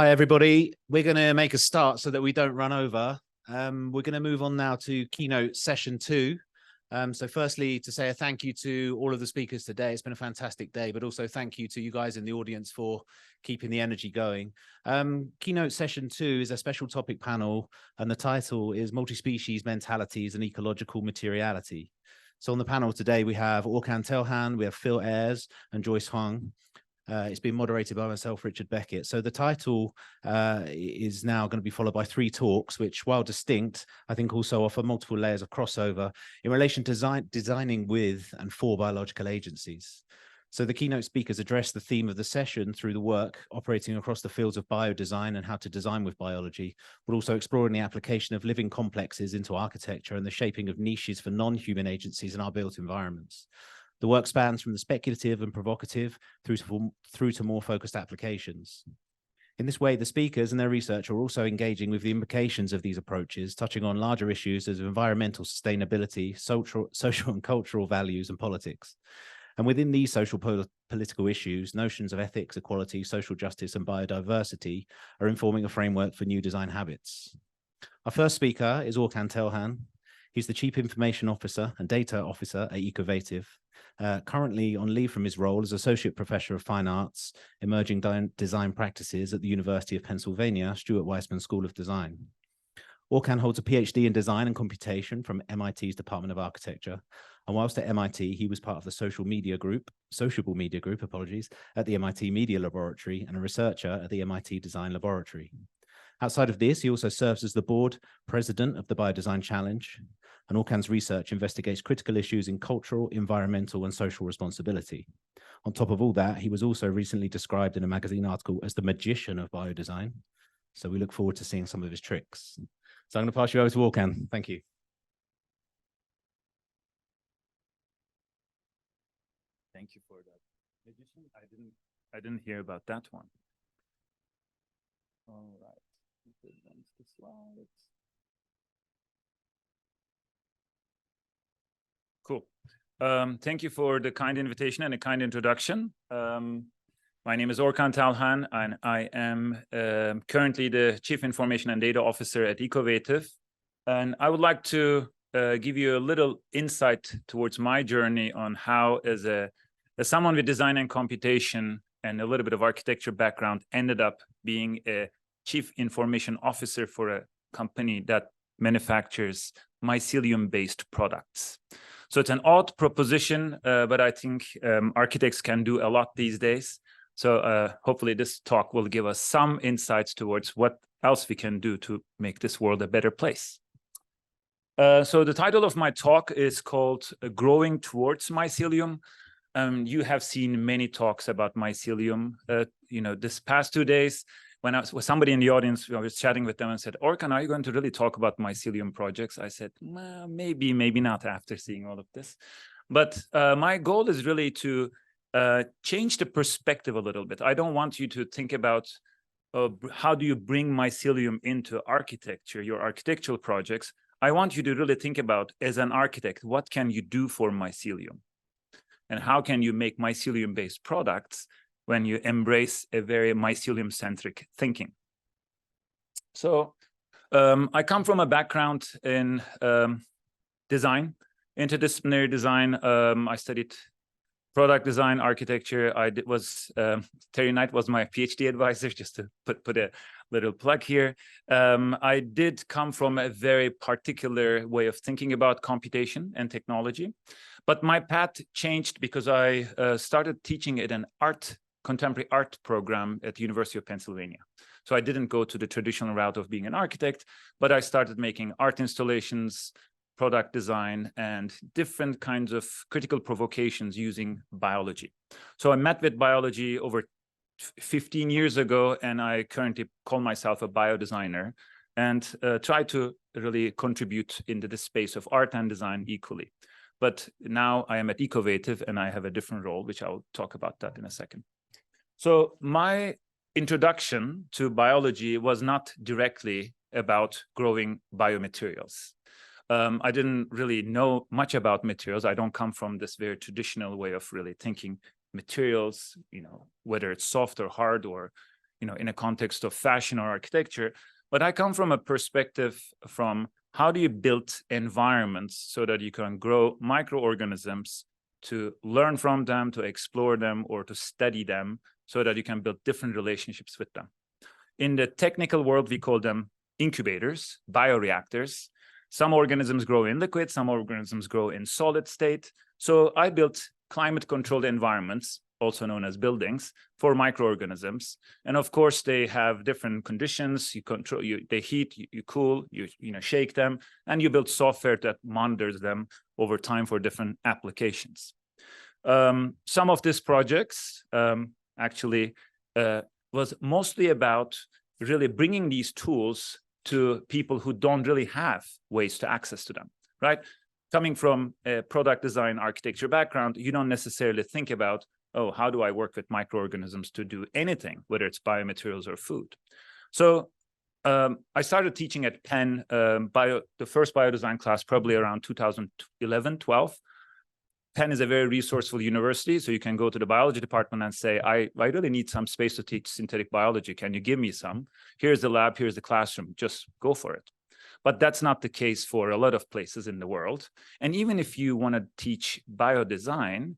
Hi, everybody. We're going to make a start so that we don't run over. We're going to move on now to Keynote Session 2. So firstly, to say a thank you to all of the speakers today. It's been a fantastic day, but also thank you to you guys in the audience for keeping the energy going. Keynote Session 2 is a special topic panel, and the title is Multispecies, Mentalities, and Ecological Materiality. So on the panel today, we have Orkan Telhan, we have Ayres, and Joyce Hwang. It's been moderated by myself, Richard Beckett. So the title is now going to be followed by 3 talks, which, while distinct, I think also offer multiple layers of crossover in relation to designing with and for biological agencies. So the keynote speakers address the theme of the session through the work operating across the fields of biodesign and how to design with biology, but also exploring the application of living complexes into architecture and the shaping of niches for non-human agencies in our built environments. The work spans from the speculative and provocative through to more focused applications. In this way, the speakers and their research are also engaging with the implications of these approaches, touching on larger issues as environmental sustainability, social and cultural values, and politics. And within these social political issues, notions of ethics, equality, social justice, and biodiversity are informing a framework for new design habits. Our first speaker is Orkan Telhan. He's the Chief Information Officer and Data Officer at Ecological. Currently on leave from his role as Associate Professor of Fine Arts, Emerging Design Practices at the University of Pennsylvania, Stuart Weitzman School of Design. Orkan holds a PhD in Design and Computation from MIT's Department of Architecture. And whilst at MIT, he was part of the Sociable Media Group, at the MIT Media Laboratory and a researcher at the MIT Design Laboratory. Outside of this, he also serves as the board president of the Biodesign Challenge, and Orkan's research investigates critical issues in cultural, environmental, and social responsibility. On top of all that, he was also recently described in a magazine article as the magician of biodesign. So we look forward to seeing some of his tricks. So I'm going to pass you over to Orkan. Thank you. Thank you for that. Magician? I didn't hear about that one. All right. Advance the slides. Cool. Thank you for the kind invitation and a kind introduction. My name is Orkan Telhan, and I am currently the Chief Information and Data Officer at Ecological. And I would like to give you a little insight towards my journey on how, as someone with design and computation and a little bit of architecture background, ended up being a Chief Information Officer for a company that manufactures mycelium-based products. So it's an odd proposition, but I think architects can do a lot these days. So hopefully this talk will give us some insights towards what else we can do to make this world a better place. So the title of my talk is called Growing Towards Mycelium. You have seen many talks about mycelium. This past 2 days, when I was somebody in the audience, I was chatting with them and said, Orkan, are you going to really talk about mycelium projects? I said, well, maybe not after seeing all of this. But my goal is really to change the perspective a little bit. I don't want you to think about how do you bring mycelium into architecture, your architectural projects. I want you to really think about, as an architect, what can you do for mycelium? And how can you make mycelium-based products when you embrace a very mycelium-centric thinking? So I come from a background in design, interdisciplinary design. I studied product design, architecture. Terry Knight was my PhD advisor, just to put a little plug here. I did come from a very particular way of thinking about computation and technology, but my path changed because I started teaching at an contemporary art program at the University of Pennsylvania. So I didn't go to the traditional route of being an architect, but I started making art installations, product design, and different kinds of critical provocations using biology. So I met with biology over 15 years ago, and I currently call myself a biodesigner and try to really contribute into the space of art and design equally. But now I am at Ecological, and I have a different role, which I'll talk about that in a second. So my introduction to biology was not directly about growing biomaterials. I didn't really know much about materials. I don't come from this very traditional way of really thinking materials, whether it's soft or hard or in a context of fashion or architecture, but I come from a perspective from how do you build environments so that you can grow microorganisms, to learn from them, to explore them, or to study them so that you can build different relationships with them. In the technical world, we call them incubators, bioreactors. Some organisms grow in liquid, some organisms grow in solid state. So I built climate-controlled environments, also known as buildings, for microorganisms. And of course, they have different conditions. You control, they heat, you cool, you shake them, and you build software that monitors them over time for different applications. Some of these projects actually was mostly about really bringing these tools to people who don't really have ways to access to them, right? Coming from a product design architecture background, you don't necessarily think about, oh, how do I work with microorganisms to do anything, whether it's biomaterials or food? So I started teaching at Penn, the first biodesign class probably around 2011, 12. Penn is a very resourceful university, so you can go to the biology department and say, I really need some space to teach synthetic biology. Can you give me some? Here's the lab, here's the classroom, just go for it. But that's not the case for a lot of places in the world. And even if you want to teach biodesign,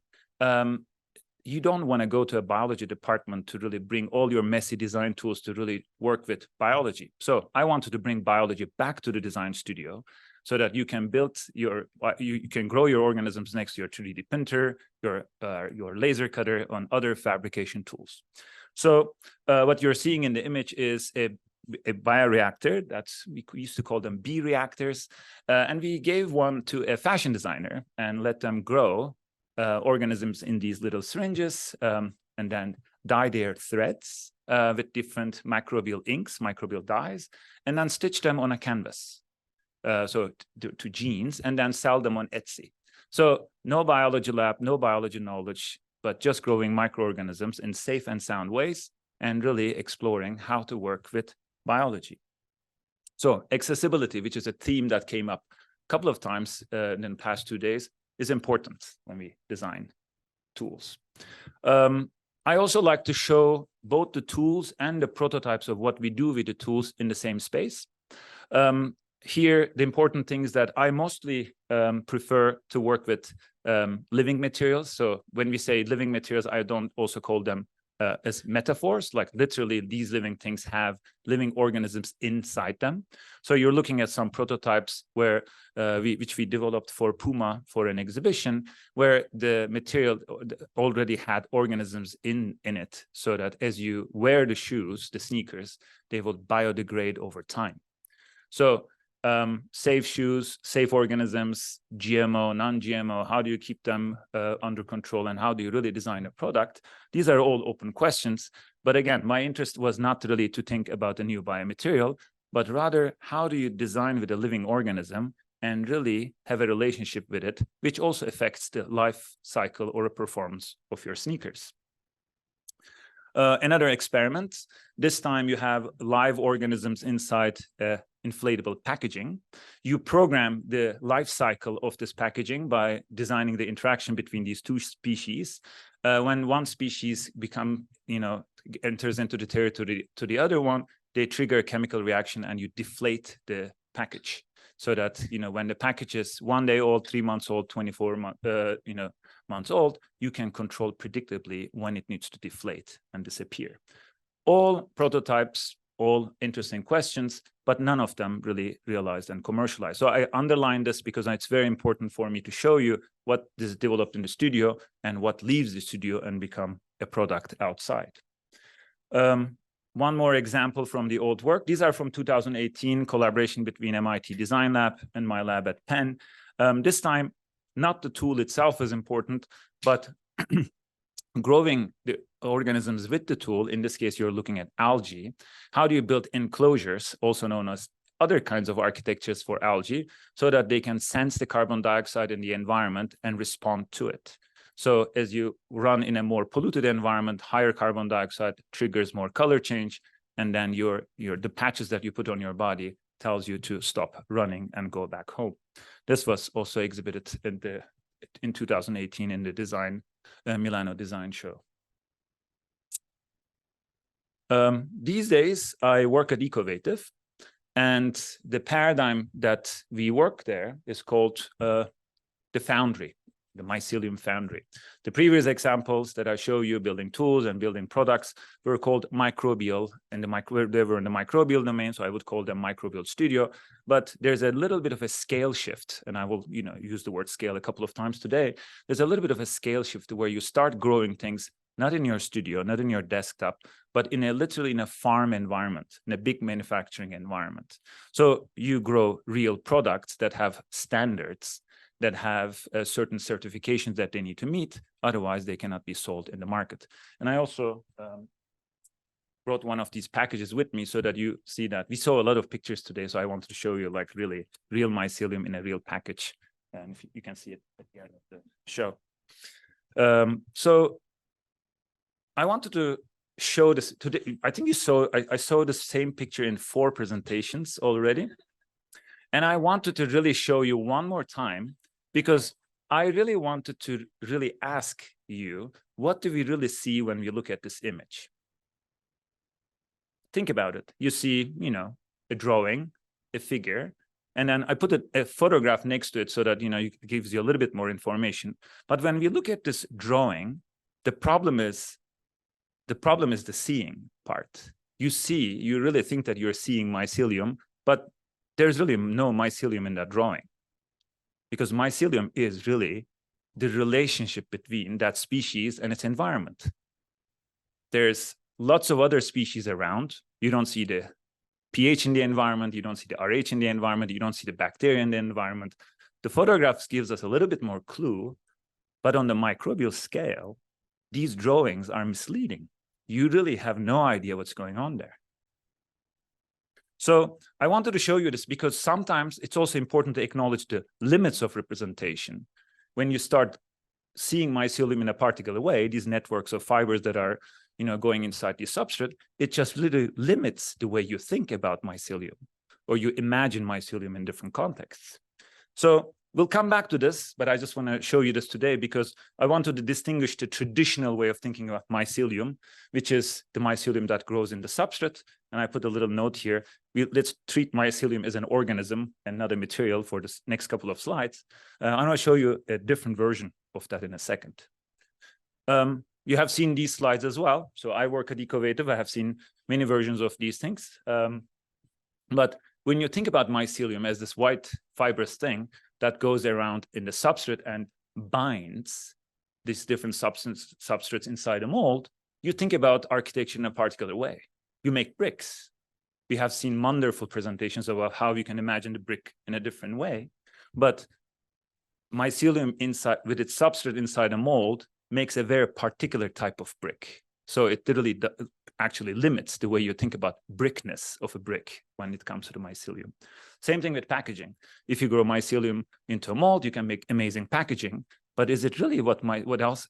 you don't want to go to a biology department to really bring all your messy design tools to really work with biology. So I wanted to bring biology back to the design studio so that you can build you can grow your organisms next to your 3D printer, your laser cutter, on other fabrication tools. So what you're seeing in the image is a bioreactor. We used to call them bee reactors. And we gave one to a fashion designer and let them grow organisms in these little syringes, and then dye their threads with different microbial inks, microbial dyes, and then stitch them on a canvas. So to jeans, and then sell them on Etsy. So no biology lab, no biology knowledge, but just growing microorganisms in safe and sound ways, and really exploring how to work with biology. So accessibility, which is a theme that came up a couple of times in the past 2 days, is important when we design tools. I also like to show both the tools and the prototypes of what we do with the tools in the same space. Here, the important thing is that I mostly prefer to work with living materials. So when we say living materials, I don't also call them as metaphors, like literally these living things have living organisms inside them. So you're looking at some prototypes where which we developed for Puma for an exhibition, where the material already had organisms in it, so that as you wear the shoes, the sneakers, they will biodegrade over time. So safe shoes, safe organisms, GMO, non-GMO, how do you keep them under control, and how do you really design a product? These are all open questions. But again, my interest was not really to think about a new biomaterial, but rather how do you design with a living organism and really have a relationship with it, which also affects the life cycle or a performance of your sneakers. Another experiment, this time you have live organisms inside inflatable packaging. You program the life cycle of this packaging by designing the interaction between these two species. When one species enters into the territory to the other one, they trigger a chemical reaction and you deflate the package. So that, when the package is 1 day old, 3 months old, 24 months old, you can control predictably when it needs to deflate and disappear. All prototypes, all interesting questions, but none of them really realized and commercialized. So I underline this because it's very important for me to show you what is developed in the studio and what leaves the studio and become a product outside. One more example from the old work. These are from 2018, collaboration between MIT Design Lab and my lab at Penn. This time, not the tool itself is important, but growing the organisms with the tool. In this case, you're looking at algae. How do you build enclosures, also known as other kinds of architectures for algae, so that they can sense the carbon dioxide in the environment and respond to it? So as you run in a more polluted environment, higher carbon dioxide triggers more color change, and then the patches that you put on your body tells you to stop running and go back home. This was also exhibited in 2018 in the Milano Design Show. These days, I work at Ecovative, and the paradigm that we work there is called the foundry, the mycelium foundry. The previous examples that I show you, building tools and building products, were called microbial, and they were in the microbial domain, so I would call them microbial studio. But there's a little bit of a scale shift, and I will, use the word scale a couple of times today. There's a little bit of a scale shift where you start growing things not in your studio, not in your desktop, but literally in a farm environment, in a big manufacturing environment. So you grow real products that have standards, that have certain certifications that they need to meet. Otherwise, they cannot be sold in the market. And I also brought one of these packages with me so that you see that. We saw a lot of pictures today, so I wanted to show you like really real mycelium in a real package. And if you can see it at the end of the show. So I wanted to show this today. I think I saw the same picture in 4 presentations already. And I wanted to really show you one more time, because I really wanted to really ask you, what do we really see when we look at this image? Think about it. You see, a drawing, a figure, and then I put a photograph next to it so that, it gives you a little bit more information. But when we look at this drawing, the problem is the seeing part. You really think that you're seeing mycelium, but there's really no mycelium in that drawing, because mycelium is really the relationship between that species and its environment. There's lots of other species around. You don't see the pH in the environment. You don't see the RH in the environment. You don't see the bacteria in the environment. The photographs gives us a little bit more clue, but on the microbial scale, these drawings are misleading. You really have no idea what's going on there. So I wanted to show you this because sometimes it's also important to acknowledge the limits of representation. When you start seeing mycelium in a particular way, these networks of fibers that are going inside the substrate, it just literally limits the way you think about mycelium, or you imagine mycelium in different contexts. So we'll come back to this, but I just want to show you this today because I wanted to distinguish the traditional way of thinking about mycelium, which is the mycelium that grows in the substrate. And I put a little note here. Let's treat mycelium as an organism and not a material for the next couple of slides. I'm going to show you a different version of that in a second. You have seen these slides as well. So I work at Ecovative. I have seen many versions of these things. But when you think about mycelium as this white fibrous thing that goes around in the substrate and binds these different substrates inside a mold, you think about architecture in a particular way. You make bricks. We have seen wonderful presentations about how you can imagine the brick in a different way. But mycelium inside with its substrate inside a mold makes a very particular type of brick. So it literally actually limits the way you think about brickness of a brick when it comes to the mycelium. Same thing with packaging. If you grow mycelium into a mold, you can make amazing packaging. But is it really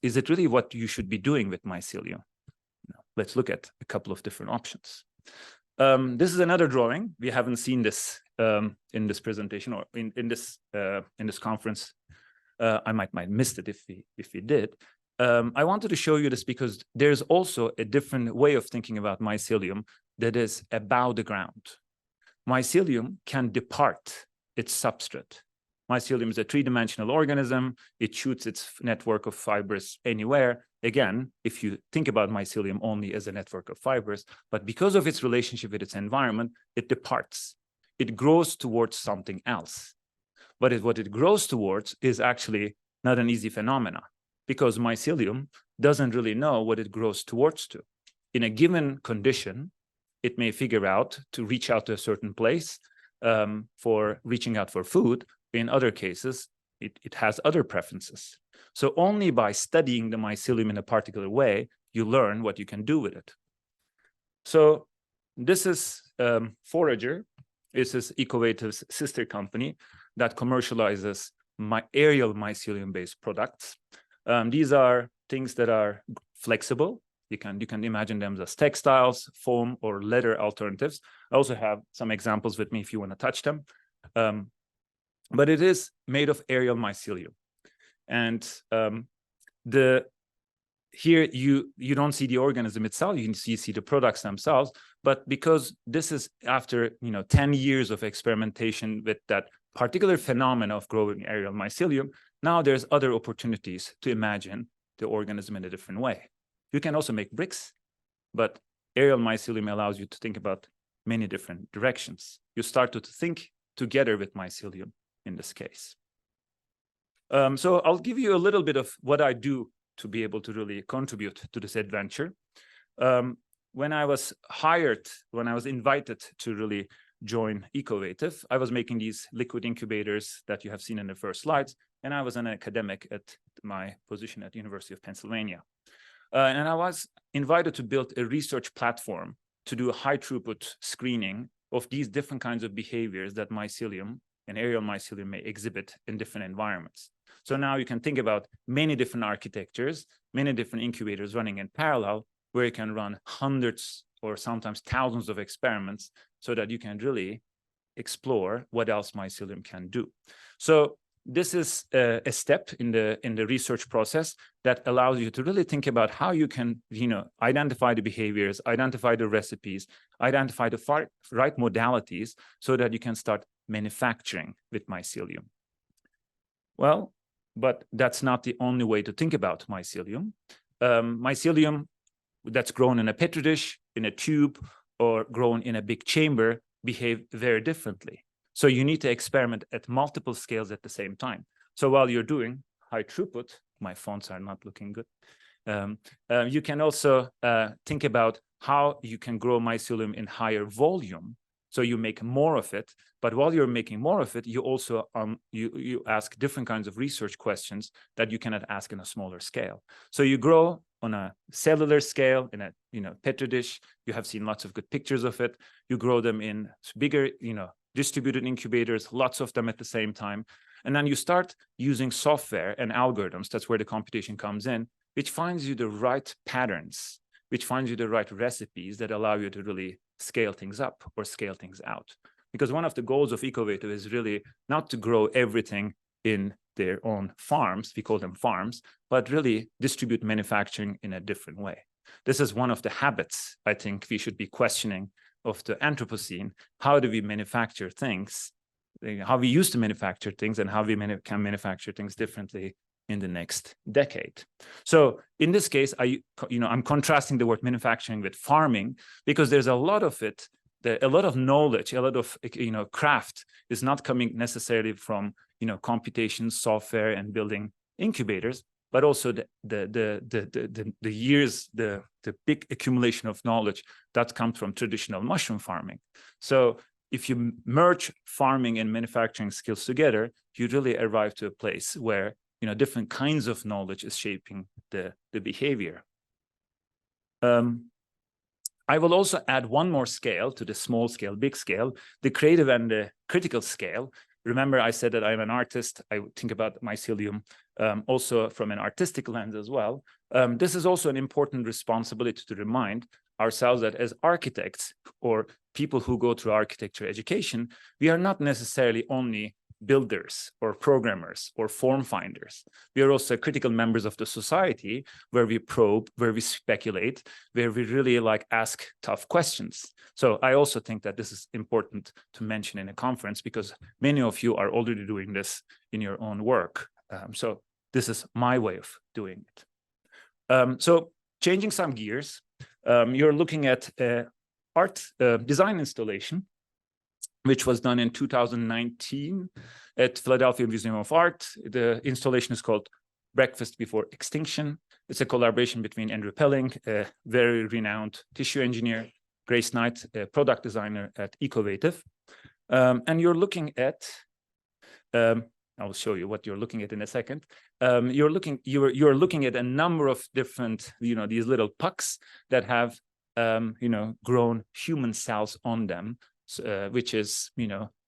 is it really what you should be doing with mycelium? No. Let's look at a couple of different options. This is another drawing. We haven't seen this in this presentation or in this conference. I might missed it if we did. I wanted to show you this because there's also a different way of thinking about mycelium that is above the ground. Mycelium can depart its substrate. Mycelium is a 3-dimensional organism. It shoots its network of fibers anywhere. Again, if you think about mycelium only as a network of fibers, but because of its relationship with its environment, it departs. It grows towards something else. But what it grows towards is actually not an easy phenomenon, because mycelium doesn't really know what it grows towards to. In a given condition, it may figure out to reach out to a certain place for reaching out for food. In other cases, it has other preferences. So only by studying the mycelium in a particular way, you learn what you can do with it. So this is Forager. This is Ecovative's sister company that commercializes aerial mycelium-based products. These are things that are flexible. You can imagine them as textiles, foam, or leather alternatives. I also have some examples with me if you want to touch them. But it is made of aerial mycelium. And the here you don't see the organism itself, you see the products themselves, but because this is after 10 years of experimentation with that particular phenomenon of growing aerial mycelium, now there's other opportunities to imagine the organism in a different way. You can also make bricks, but aerial mycelium allows you to think about many different directions. You start to think together with mycelium in this case. So I'll give you a little bit of what I do to be able to really contribute to this adventure. When I was invited to really join Ecovative, I was making these liquid incubators that you have seen in the first slides, and I was an academic at my position at the University of Pennsylvania. And I was invited to build a research platform to do a high throughput screening of these different kinds of behaviors that mycelium and aerial mycelium may exhibit in different environments. So now you can think about many different architectures, many different incubators running in parallel, where you can run hundreds or sometimes thousands of experiments so that you can really explore what else mycelium can do. So this is a step in the research process that allows you to really think about how you can identify the behaviors, identify the recipes, identify the right modalities so that you can start manufacturing with mycelium. Well, but that's not the only way to think about mycelium. Mycelium that's grown in a petri dish, in a tube, or grown in a big chamber behave very differently. So you need to experiment at multiple scales at the same time. So while you're doing high throughput, my fonts are not looking good, you can also think about how you can grow mycelium in higher volume. So you make more of it, but while you're making more of it, you also you ask different kinds of research questions that you cannot ask in a smaller scale. So you grow on a cellular scale in a petri dish. You have seen lots of good pictures of it. You grow them in bigger distributed incubators, lots of them at the same time, and then you start using software and algorithms. That's where the computation comes in, which finds you the right patterns, which finds you the right recipes that allow you to really scale things up or scale things out. Because one of the goals of Ecovative is really not to grow everything in their own farms, we call them farms, but really distribute manufacturing in a different way. This is one of the habits I think we should be questioning of the Anthropocene. How do we manufacture things, how we used to manufacture things, and how we can manufacture things differently in the next decade. So in this case, I'm contrasting the word manufacturing with farming, because there's a lot of it, a lot of knowledge, a lot of craft is not coming necessarily from computation, software, and building incubators, but also the years, the big accumulation of knowledge that comes from traditional mushroom farming. So if you merge farming and manufacturing skills together, you really arrive to a place where different kinds of knowledge is shaping the behavior. I will also add one more scale to the small scale, big scale, the creative and the critical scale. Remember, I said that I'm an artist. I think about mycelium also from an artistic lens as well. This is also an important responsibility to remind ourselves that as architects or people who go through architecture education, we are not necessarily only builders or programmers or form finders. We are also critical members of the society, where we probe, where we speculate, where we really ask tough questions. So I also think that this is important to mention in a conference, because many of you are already doing this in your own work. So this is my way of doing it. So changing some gears, you're looking at art design installation, which was done in 2019 at Philadelphia Museum of Art. The installation is called Breakfast Before Extinction. It's a collaboration between Andrew Pelling, a very renowned tissue engineer, Grace Knight, a product designer at Ecovative. And you're looking at, I'll show you what you're looking at in a second. You're looking at a number of different, these little pucks that have, grown human cells on them, which is,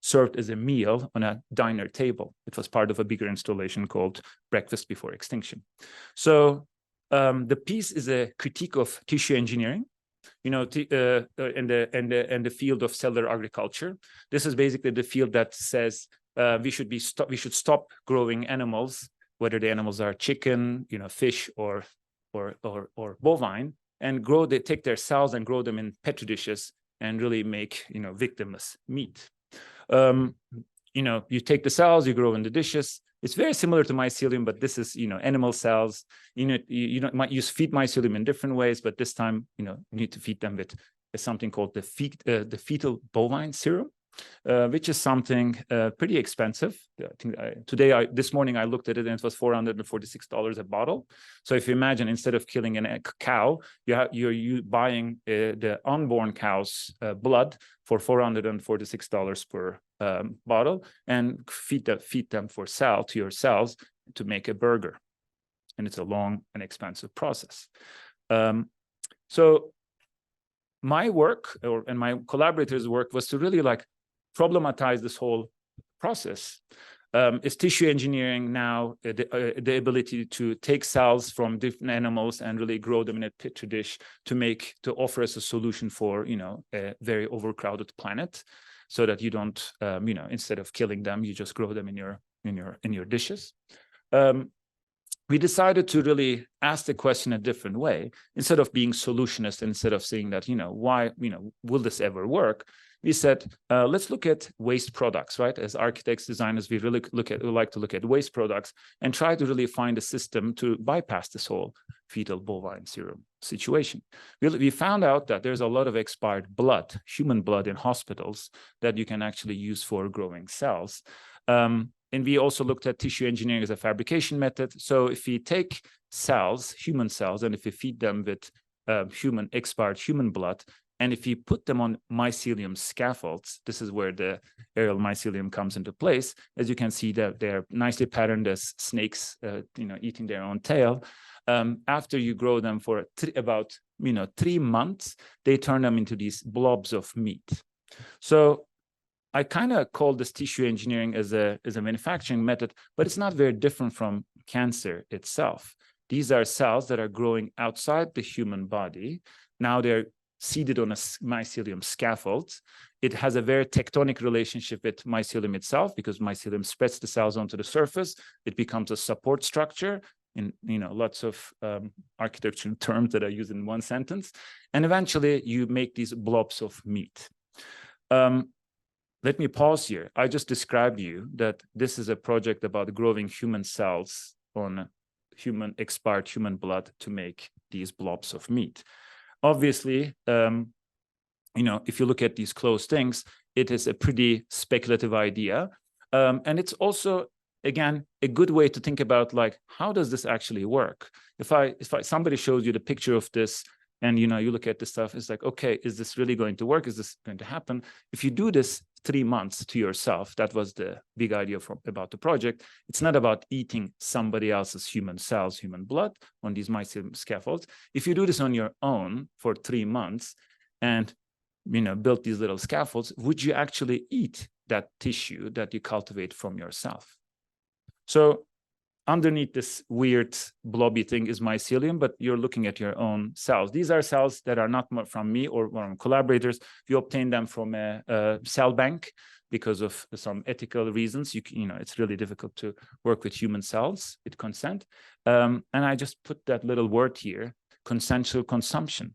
served as a meal on a diner table. It was part of a bigger installation called Breakfast Before Extinction. So the piece is a critique of tissue engineering, in the field of cellular agriculture. This is basically the field that says we should stop growing animals, whether the animals are chicken, fish, or or bovine and take their cells and grow them in petri dishes and really make, victimless meat. You take the cells, you grow in the dishes. It's very similar to mycelium, but this is, animal cells. You might use feed mycelium in different ways, but this time, you need to feed them with something called the fetal bovine serum, which is something pretty expensive. I think this morning I looked at it and it was $446 a bottle. So if you imagine, instead of killing a cow, you're buying the unborn cow's blood for $446 per bottle and feed them to your cells to make a burger. And it's a long and expensive process. So my work and my collaborators' work was to really problematize this whole process. Is tissue engineering now the ability to take cells from different animals and really grow them in a petri dish to offer us a solution for a very overcrowded planet, so that you don't instead of killing them, you just grow them in your dishes. We decided to really ask the question a different way. Instead of being solutionist, instead of saying that why will this ever work, we said, let's look at waste products, right? As architects, designers, we really like to look at waste products and try to really find a system to bypass this whole fetal bovine serum situation. We found out that there's a lot of expired blood, human blood in hospitals that you can actually use for growing cells. And we also looked at tissue engineering as a fabrication method. So if we take cells, human cells, and if we feed them with expired human blood, and if you put them on mycelium scaffolds, this is where the aerial mycelium comes into place. As you can see, that they're nicely patterned as snakes, eating their own tail. After you grow them for about 3 months, they turn them into these blobs of meat. So I kind of call this tissue engineering as a manufacturing method, but it's not very different from cancer itself. These are cells that are growing outside the human body. Now they're seated on a mycelium scaffold. It has a very tectonic relationship with mycelium itself, because mycelium spreads the cells onto the surface. It becomes a support structure in lots of architectural terms that are used in one sentence. And eventually you make these blobs of meat. Let me pause here. I just described you that this is a project about growing human cells on expired human blood to make these blobs of meat. Obviously, if you look at these close things, it is a pretty speculative idea. And it's also, again, a good way to think about how does this actually work? If somebody shows you the picture of this and you look at this stuff, it's like, okay, is this really going to work? Is this going to happen? If you do this 3 months to yourself, that was the big idea about the project. It's not about eating somebody else's human cells, human blood on these mycelium scaffolds. If you do this on your own for 3 months and build these little scaffolds, would you actually eat that tissue that you cultivate from yourself? So underneath this weird blobby thing is mycelium, but you're looking at your own cells. These are cells that are not from me or from collaborators. We obtained them from a cell bank because of some ethical reasons. It's really difficult to work with human cells with consent. And I just put that little word here, consensual consumption,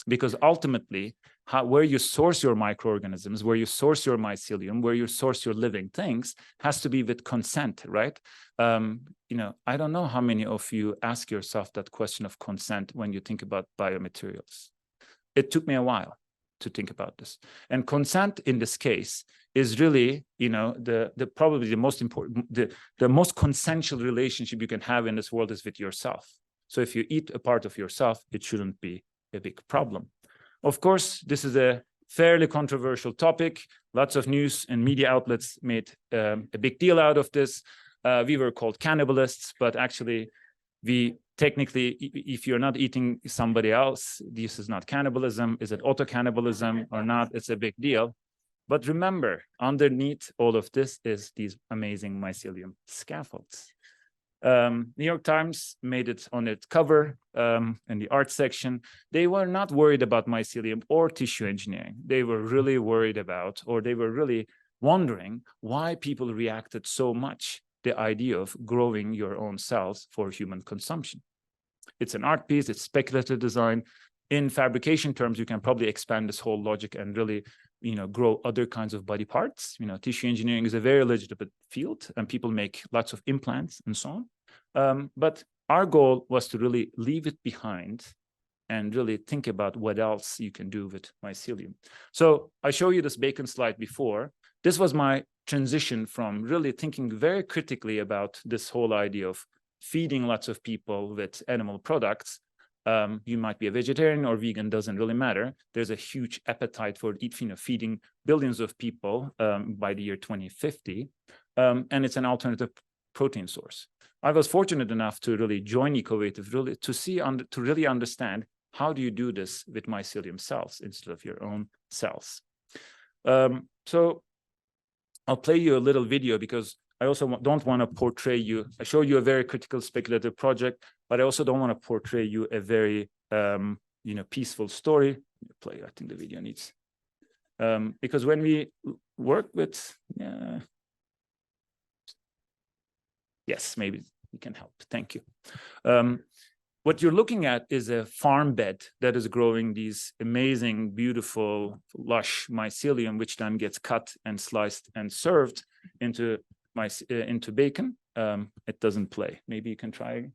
because ultimately, where you source your microorganisms, where you source your mycelium, where you source your living things has to be with consent, right? I don't know how many of you ask yourself that question of consent when you think about biomaterials. It took me a while to think about this. And consent in this case is really, probably the most important, the most consensual relationship you can have in this world is with yourself. So if you eat a part of yourself, it shouldn't be a big problem. Of course, this is a fairly controversial topic. Lots of news and media outlets made a big deal out of this. We were called cannibalists, but actually, technically, if you're not eating somebody else, this is not cannibalism. Is it auto-cannibalism or not? It's a big deal. But remember, underneath all of this is these amazing mycelium scaffolds. New York Times made it on its cover in the art section. They were not worried about mycelium or tissue engineering. They were really worried about, or they were really wondering why people reacted so much to the idea of growing your own cells for human consumption. It's an art piece, it's speculative design. In fabrication terms, you can probably expand this whole logic and really, grow other kinds of body parts. Tissue engineering is a very legitimate field, and people make lots of implants and so on. But our goal was to really leave it behind and really think about what else you can do with mycelium. So I showed you this bacon slide before. This was my transition from really thinking very critically about this whole idea of feeding lots of people with animal products. You might be a vegetarian or vegan, doesn't really matter. There's a huge appetite for feeding billions of people by the year 2050. And it's an alternative protein source. I was fortunate enough to really join Ecovative, really to really understand how do you do this with mycelium cells instead of your own cells. So I'll play you a little video because I also don't want to portray you. I show you a very critical speculative project, but I also don't want to portray you a very, peaceful story. Play. I think the video needs, because when we work with, yes, maybe we can help. Thank you. What you're looking at is a farm bed that is growing these amazing, beautiful, lush mycelium, which then gets cut and sliced and served into bacon. It doesn't play. Maybe you can try.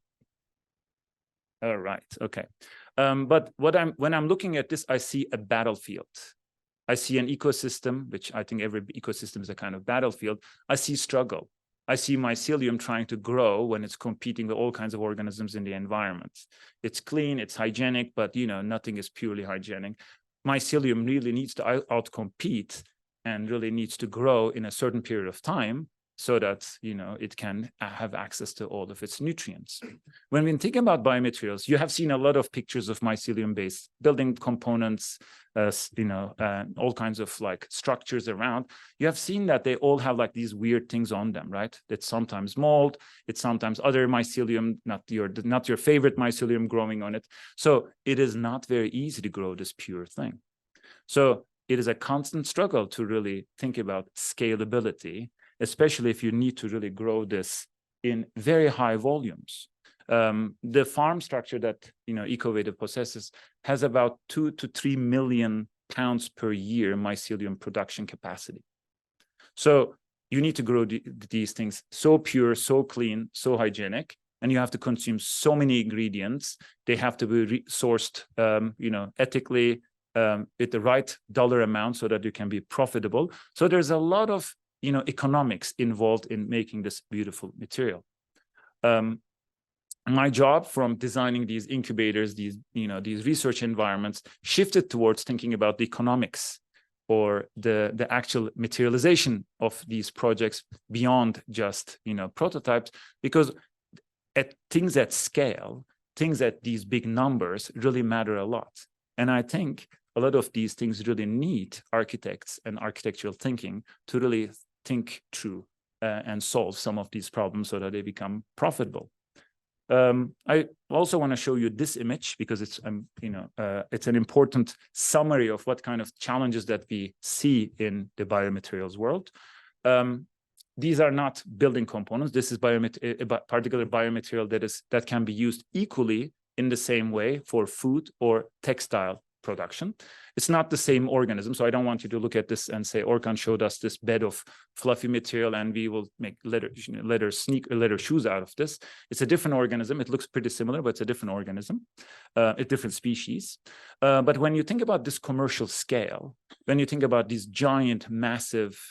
All right. Okay. But when I'm looking at this, I see a battlefield. I see an ecosystem, which I think every ecosystem is a kind of battlefield. I see struggle. I see mycelium trying to grow when it's competing with all kinds of organisms in the environment. It's clean, it's hygienic, but nothing is purely hygienic. Mycelium really needs to outcompete and really needs to grow in a certain period of time so that it can have access to all of its nutrients. When we think about biomaterials, you have seen a lot of pictures of mycelium-based building components, all kinds of like structures around. You have seen that they all have like these weird things on them, right? It's sometimes mold, it's sometimes other mycelium, not your favorite mycelium growing on it. So it is not very easy to grow this pure thing. So it is a constant struggle to really think about scalability, especially if you need to really grow this in very high volumes. The farm structure that Ecovative possesses has about 2 to 3 million pounds per year mycelium production capacity. So you need to grow these things so pure, so clean, so hygienic, and you have to consume so many ingredients. They have to be sourced, ethically, with the right dollar amount so that you can be profitable. So there's a lot of economics involved in making this beautiful material. My job from designing these incubators, these research environments, shifted towards thinking about the economics or the actual materialization of these projects beyond just prototypes, because things at scale, things at these big numbers really matter a lot. And I think a lot of these things really need architects and architectural thinking to really think through and solve some of these problems so that they become profitable. I also want to show you this image because it's an important summary of what kind of challenges that we see in the biomaterials world. These are not building components. This is a particular biomaterial that can be used equally in the same way for food or textile production. It's not the same organism, so I don't want you to look at this and say Orkan showed us this bed of fluffy material and we will make leather shoes out of this. It's a different organism. It looks pretty similar, but it's a different organism, a different species. But when you think about this commercial scale, when you think about this giant, massive,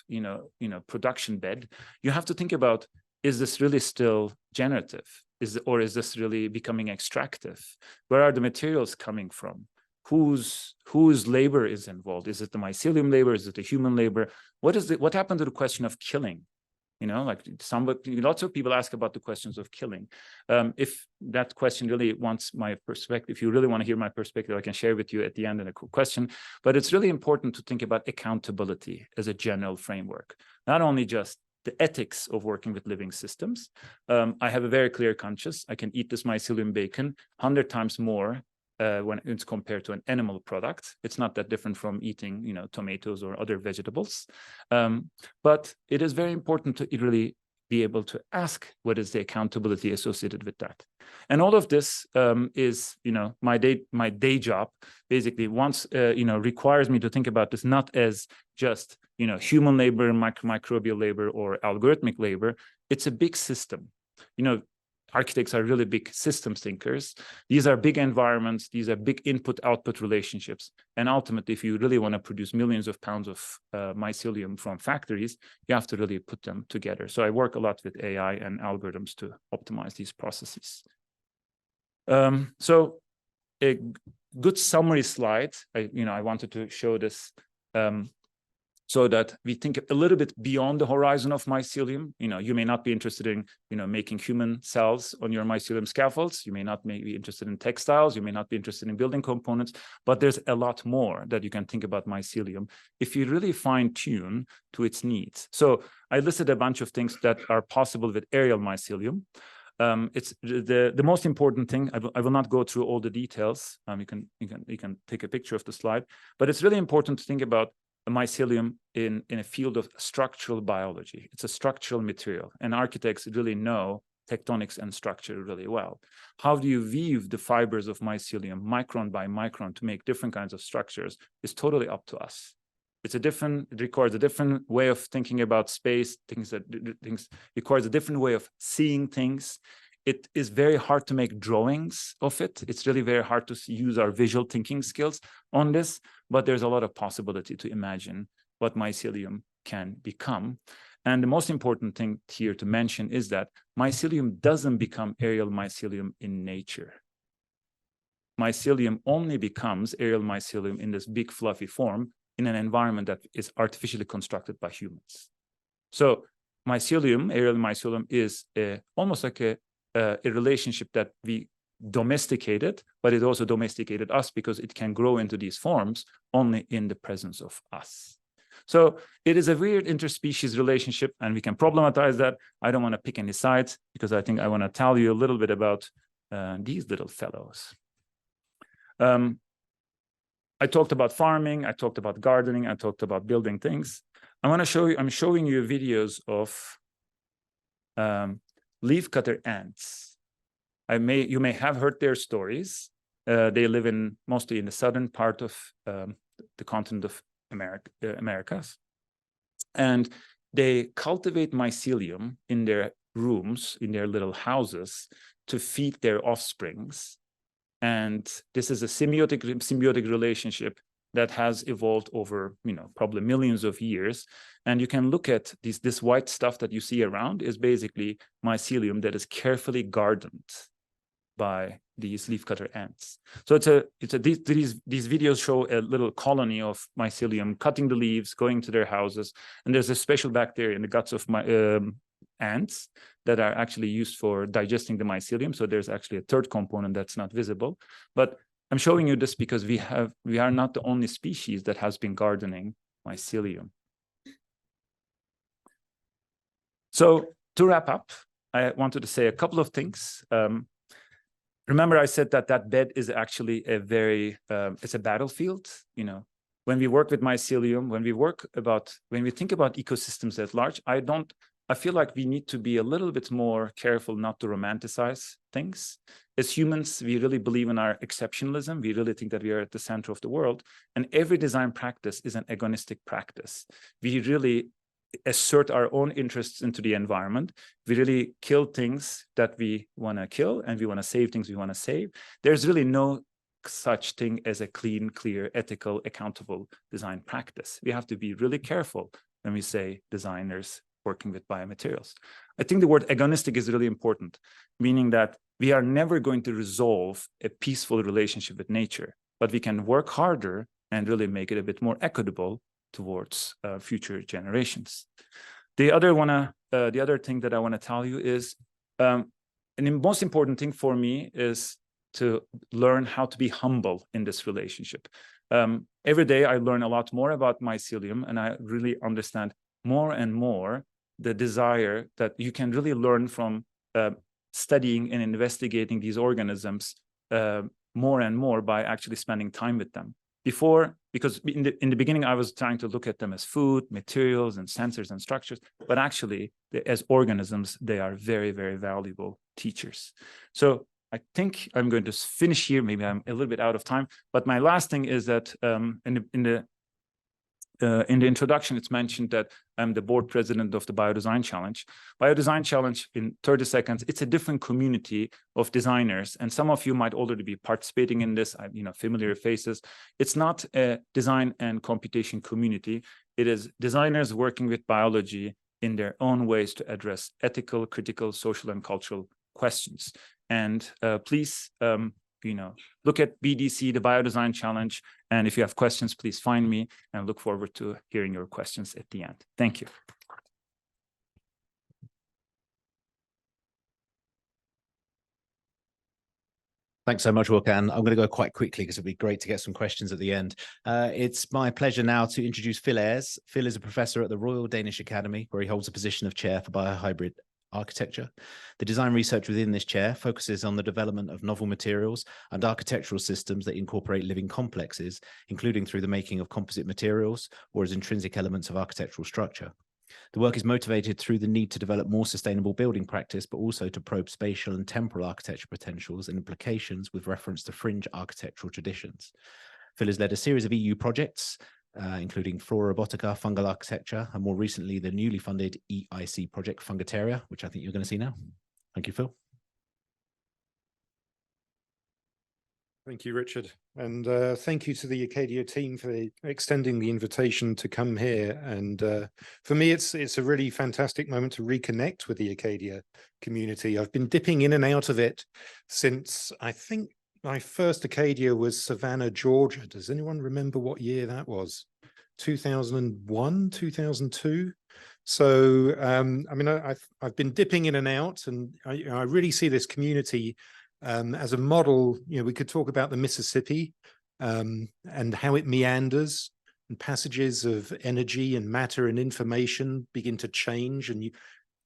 production bed, you have to think about: is this really still generative? Or is this really becoming extractive? Where are the materials coming from? Whose labor is involved? Is it the mycelium labor? Is it the human labor? What happened to the question of killing? Lots of people ask about the questions of killing. If that question really wants my perspective, if you really want to hear my perspective, I can share with you at the end in a question. But it's really important to think about accountability as a general framework, not only just the ethics of working with living systems. I have a very clear conscience. I can eat this mycelium bacon 100 times more when it's compared to an animal product. It's not that different from eating, tomatoes or other vegetables. But it is very important to really be able to ask what is the accountability associated with that. And all of this is, my day job basically requires me to think about this not as just, human labor, microbial labor, or algorithmic labor. It's a big system. Architects are really big systems thinkers. These are big environments. These are big input-output relationships. And ultimately, if you really want to produce millions of pounds of mycelium from factories, you have to really put them together. So I work a lot with AI and algorithms to optimize these processes. So a good summary slide. I wanted to show this so that we think a little bit beyond the horizon of mycelium. You may not be interested in, making human cells on your mycelium scaffolds. You may not be interested in textiles. You may not be interested in building components, but there's a lot more that you can think about mycelium if you really fine tune to its needs. So I listed a bunch of things that are possible with aerial mycelium. It's the most important thing. I will not go through all the details. You can take a picture of the slide, but it's really important to think about a mycelium in a field of structural biology. It's a structural material, and architects really know tectonics and structure really well. How do you weave the fibers of mycelium micron by micron to make different kinds of structures is totally up to us. It requires a different way of thinking about space, things requires a different way of seeing things. It is very hard to make drawings of it. It's really very hard to use our visual thinking skills on this, but there's a lot of possibility to imagine what mycelium can become. And the most important thing here to mention is that mycelium doesn't become aerial mycelium in nature. Mycelium only becomes aerial mycelium in this big fluffy form in an environment that is artificially constructed by humans. So mycelium, aerial mycelium, is almost like a relationship that we domesticated, but it also domesticated us because it can grow into these forms only in the presence of us. So it is a weird interspecies relationship, and we can problematize that. I don't want to pick any sides because I think I want to tell you a little bit about these little fellows. I talked about farming, I talked about gardening, I talked about building things. I'm showing you videos of leafcutter ants. You may have heard their stories. They live mostly in the southern part of the continent of Americas. And they cultivate mycelium in their rooms, in their little houses, to feed their offsprings. And this is a symbiotic relationship that has evolved over, probably millions of years. And you can look at this white stuff that you see around is basically mycelium that is carefully gardened by these leafcutter ants. So these videos show a little colony of mycelium cutting the leaves, going to their houses, and there's a special bacteria in the guts of ants that are actually used for digesting the mycelium. So there's actually a third component that's not visible. But I'm showing you this because we are not the only species that has been gardening mycelium. So to wrap up, I wanted to say a couple of things. Remember, I said that bed is actually it's a battlefield. When we work with mycelium, when we think about ecosystems at large, I feel like we need to be a little bit more careful not to romanticize things. As humans, we really believe in our exceptionalism. We really think that we are at the center of the world. And every design practice is an agonistic practice. We really assert our own interests into the environment. We really kill things that we want to kill, and we want to save things we want to save. There's really no such thing as a clean, clear, ethical, accountable design practice. We have to be really careful when we say designers working with biomaterials. I think the word agonistic is really important, meaning that we are never going to resolve a peaceful relationship with nature, but we can work harder and really make it a bit more equitable towards future generations. The other thing that I want to tell you is, and the most important thing for me is to learn how to be humble in this relationship. Every day I learn a lot more about mycelium, and I really understand more and more the desire that you can really learn from studying and investigating these organisms more and more by actually spending time with them. Before, because in the beginning, I was trying to look at them as food, materials, and sensors and structures, but actually, as organisms, they are very, very valuable teachers. So I think I'm going to finish here. Maybe I'm a little bit out of time, but my last thing is that in the introduction, it's mentioned that I'm the board president of the Biodesign Challenge. Biodesign Challenge, in 30 seconds, it's a different community of designers. And some of you might already be participating in this, familiar faces. It's not a design and computation community. It is designers working with biology in their own ways to address ethical, critical, social, and cultural questions. And please, look at BDC, the Biodesign Challenge. And if you have questions, please find me, and I look forward to hearing your questions at the end. Thank you. Thanks so much, Orkan. I'm going to go quite quickly because it'd be great to get some questions at the end. It's my pleasure now to introduce Phil Ayres. Phil is a professor at the Royal Danish Academy, where he holds a position of chair for Biohybrid architecture. The design research within this chair focuses on the development of novel materials and architectural systems that incorporate living complexes, including through the making of composite materials or as intrinsic elements of architectural structure. The work is motivated through the need to develop more sustainable building practice, but also to probe spatial and temporal architecture potentials and implications with reference to fringe architectural traditions. Phil has led a series of EU projects, including Flora, Robotica, Fungal architecture, and more recently, the newly funded EIC project, Fungateria, which I think you're going to see now. Thank you, Phil. Thank you, Richard. And thank you to the ACADIA team for extending the invitation to come here. And for me, it's a really fantastic moment to reconnect with the ACADIA community. I've been dipping in and out of it since, I think, my first ACADIA was Savannah, Georgia. Does anyone remember what year that was? 2001, 2002? So, I've been dipping in and out, and I really see this community as a model. We could talk about the Mississippi and how it meanders, and passages of energy and matter and information begin to change, and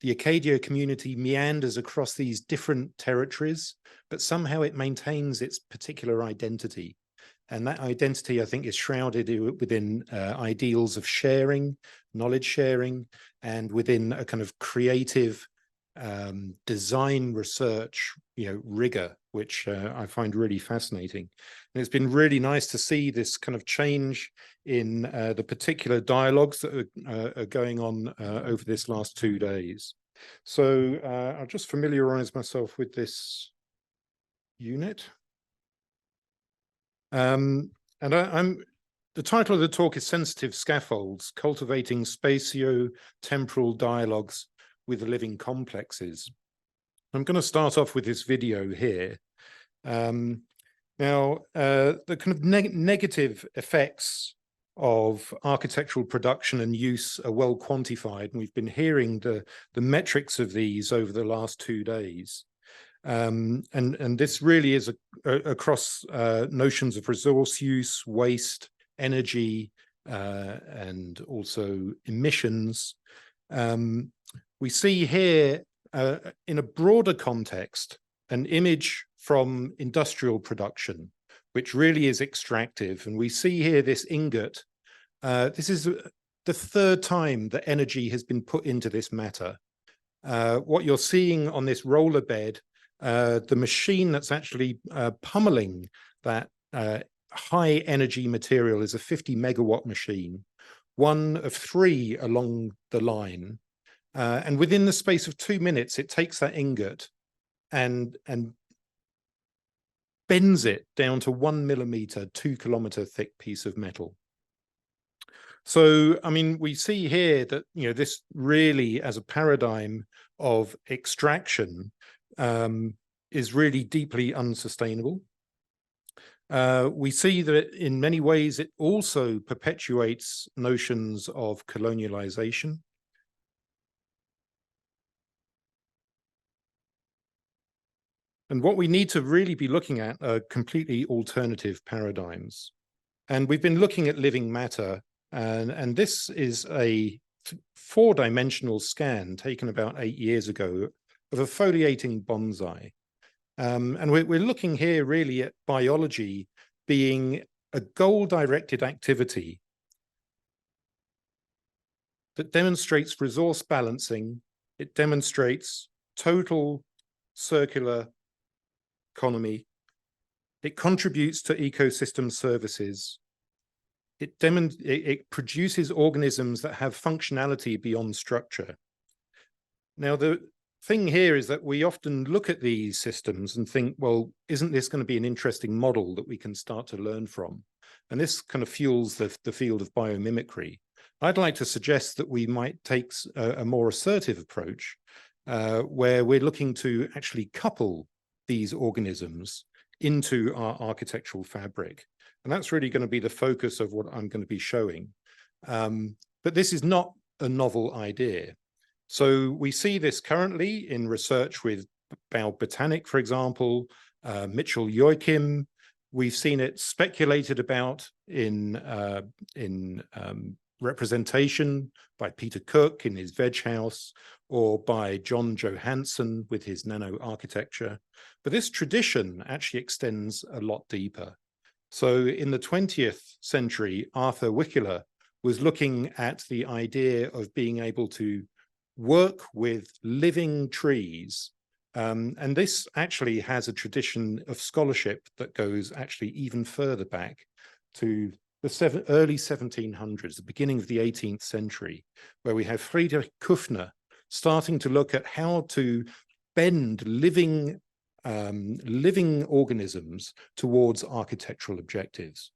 the ACADIA community meanders across these different territories, but somehow it maintains its particular identity. And that identity, I think, is shrouded within ideals of sharing, knowledge sharing, and within a kind of creative design research, rigor, which I find really fascinating. And it's been really nice to see this kind of change in the particular dialogues that are going on over this last 2 days. So I'll just familiarize myself with this unit. The title of the talk is Sensitive Scaffolds, Cultivating Spatio-Temporal Dialogues with Living Complexes. I'm going to start off with this video here. Now, the kind of negative effects of architectural production and use are well quantified, and we've been hearing the metrics of these over the last 2 days. And this really is across notions of resource use, waste, energy, and also emissions. We see here, in a broader context, an image from industrial production, which really is extractive. And we see here this ingot. This is the third time that energy has been put into this matter. What you're seeing on this roller bed, the machine that's actually pummeling that high energy material is a 50 megawatt machine, one of 3 along the line. And within the space of 2 minutes, it takes that ingot and bends it down to 1 millimeter, 2 kilometer thick piece of metal. So, we see here that, this really, as a paradigm of extraction, is really deeply unsustainable. We see that in many ways, it also perpetuates notions of colonialization. And what we need to really be looking at are completely alternative paradigms. And we've been looking at living matter, and this is a 4-dimensional scan taken about 8 years ago of a foliating bonsai. And we're looking here really at biology being a goal-directed activity that demonstrates resource balancing. It demonstrates total circular economy. It contributes to ecosystem services. It produces organisms that have functionality beyond structure. Now, the thing here is that we often look at these systems and think, well, isn't this going to be an interesting model that we can start to learn from? And this kind of fuels the field of biomimicry. I'd like to suggest that we might take a more assertive approach where we're looking to actually couple these organisms into our architectural fabric. And that's really going to be the focus of what I'm going to be showing. But this is not a novel idea. So we see this currently in research with Botanic, for example, Mitchell Joachim. We've seen it speculated about in representation by Peter Cook in his Veg House, or by John Johansson with his nano architecture. But this tradition actually extends a lot deeper. So in the 20th century, Arthur Wickler was looking at the idea of being able to work with living trees. And this actually has a tradition of scholarship that goes actually even further back to the early 1700s, the beginning of the 18th century, where we have Friedrich Kuffner starting to look at how to bend living organisms towards architectural objectives.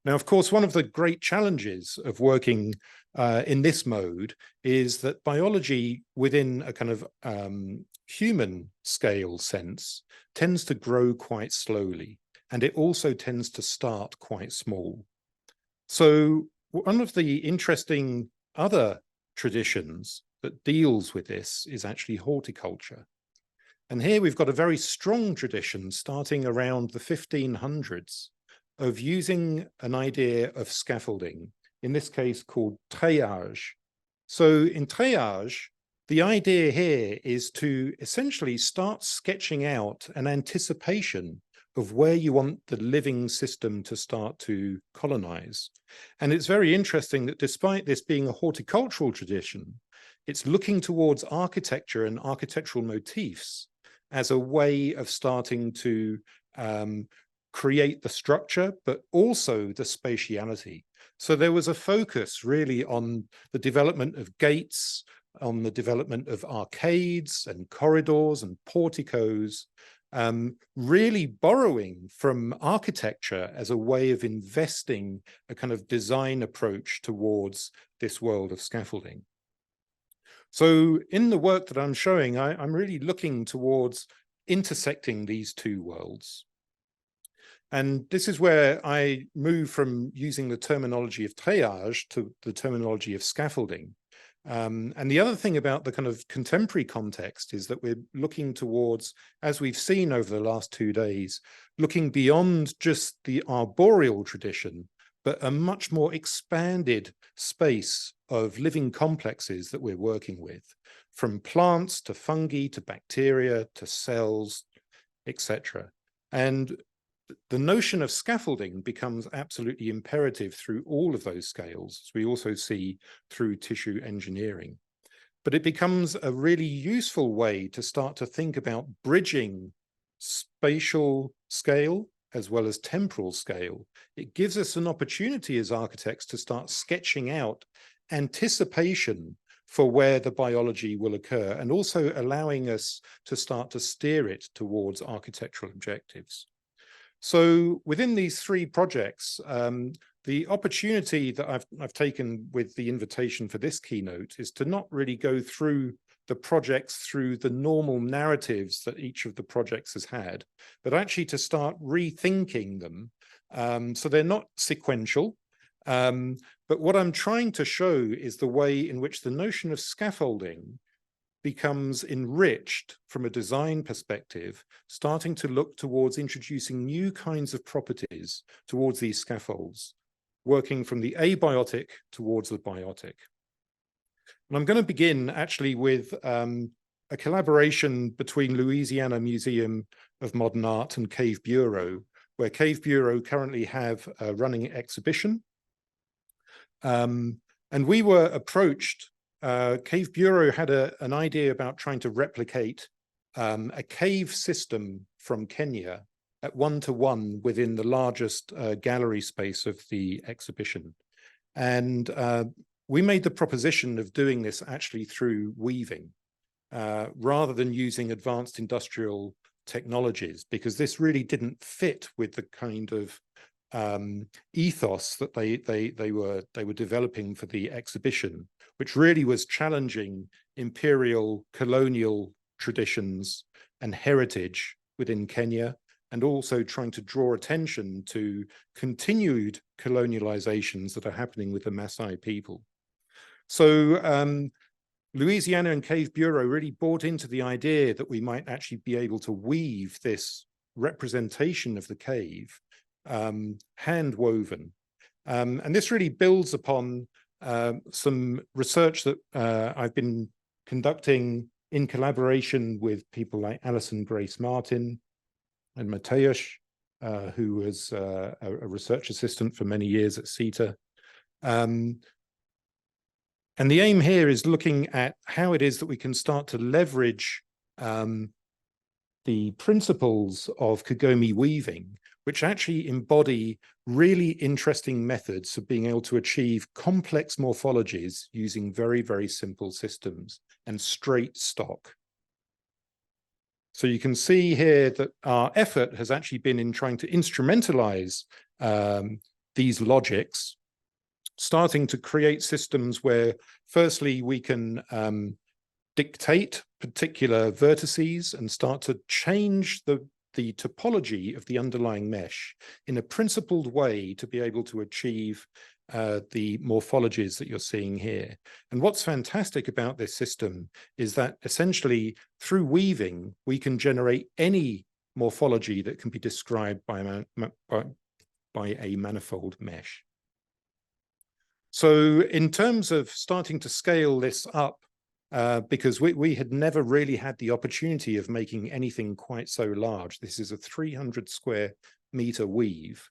Now, of course, one of the great challenges of working in this mode is that biology within a kind of human scale sense tends to grow quite slowly, and it also tends to start quite small. So one of the interesting other traditions that deals with this is actually horticulture. And here we've got a very strong tradition starting around the 1500s of using an idea of scaffolding, in this case called treillage. So in treillage, the idea here is to essentially start sketching out an anticipation of where you want the living system to start to colonize. And it's very interesting that despite this being a horticultural tradition, it's looking towards architecture and architectural motifs as a way of starting to create the structure, but also the spatiality. So there was a focus really on the development of gates, on the development of arcades and corridors and porticos, really borrowing from architecture as a way of investing a kind of design approach towards this world of scaffolding. So in the work that I'm showing, I'm really looking towards intersecting these two worlds. And this is where I move from using the terminology of treillage to the terminology of scaffolding. And the other thing about the kind of contemporary context is that we're looking towards, as we've seen over the last 2 days, looking beyond just the arboreal tradition, but a much more expanded space of living complexes that we're working with, from plants to fungi to bacteria to cells, etc. And the notion of scaffolding becomes absolutely imperative through all of those scales, as we also see through tissue engineering. But it becomes a really useful way to start to think about bridging spatial scale as well as temporal scale. It gives us an opportunity as architects to start sketching out anticipation for where the biology will occur, and also allowing us to start to steer it towards architectural objectives. So within these 3 projects, the opportunity that I've taken with the invitation for this keynote is to not really go through the projects through the normal narratives that each of the projects has had, but actually to start rethinking them. So they're not sequential, but what I'm trying to show is the way in which the notion of scaffolding becomes enriched from a design perspective, starting to look towards introducing new kinds of properties towards these scaffolds, working from the abiotic towards the biotic. And I'm going to begin actually with a collaboration between Louisiana Museum of Modern Art and Cave Bureau, where Cave Bureau currently have a running exhibition. And we were approached, Cave Bureau had an idea about trying to replicate a cave system from Kenya at 1-to-1 within the largest gallery space of the exhibition. And we made the proposition of doing this actually through weaving, rather than using advanced industrial technologies, because this really didn't fit with the kind of ethos that they were developing for the exhibition, which really was challenging imperial colonial traditions and heritage within Kenya, and also trying to draw attention to continued colonializations that are happening with the Maasai people. So Louisiana and Cave Bureau really bought into the idea that we might actually be able to weave this representation of the cave hand woven. And this really builds upon some research that I've been conducting in collaboration with people like Alison Grace Martin and Mateusz, who was a research assistant for many years at CITA. And the aim here is looking at how it is that we can start to leverage the principles of Kagome weaving, which actually embody really interesting methods of being able to achieve complex morphologies using very, very simple systems and straight stock. So you can see here that our effort has actually been in trying to instrumentalize these logics, starting to create systems where, firstly, we can dictate particular vertices and start to change the topology of the underlying mesh in a principled way to be able to achieve the morphologies that you're seeing here. And what's fantastic about this system is that essentially through weaving, we can generate any morphology that can be described by a manifold mesh. So in terms of starting to scale this up, because we had never really had the opportunity of making anything quite so large. This is a 300 square meter weave.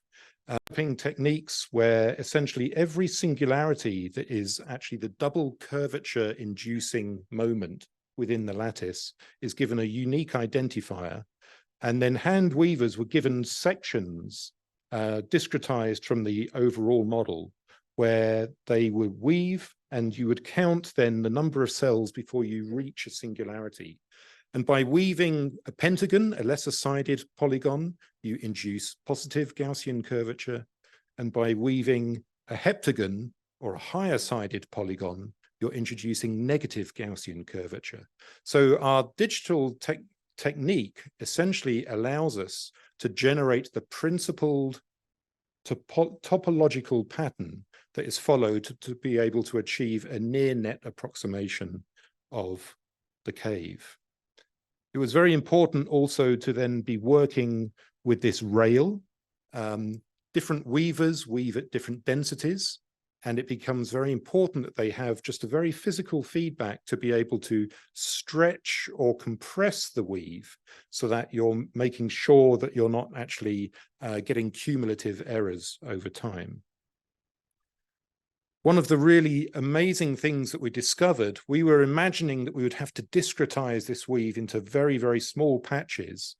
Techniques where essentially every singularity that is actually the double curvature inducing moment within the lattice is given a unique identifier. And then hand weavers were given sections discretized from the overall model, where they would weave and you would count then the number of cells before you reach a singularity. And by weaving a pentagon, a lesser-sided polygon, you induce positive Gaussian curvature. And by weaving a heptagon, or a higher-sided polygon, you're introducing negative Gaussian curvature. So our digital technique essentially allows us to generate the principled topological pattern that is followed to be able to achieve a near net approximation of the cave. It was very important also to then be working with this rail. Different weavers weave at different densities, and it becomes very important that they have just a very physical feedback to be able to stretch or compress the weave so that you're making sure that you're not actually getting cumulative errors over time. One of the really amazing things that we discovered, we were imagining that we would have to discretize this weave into very, very small patches,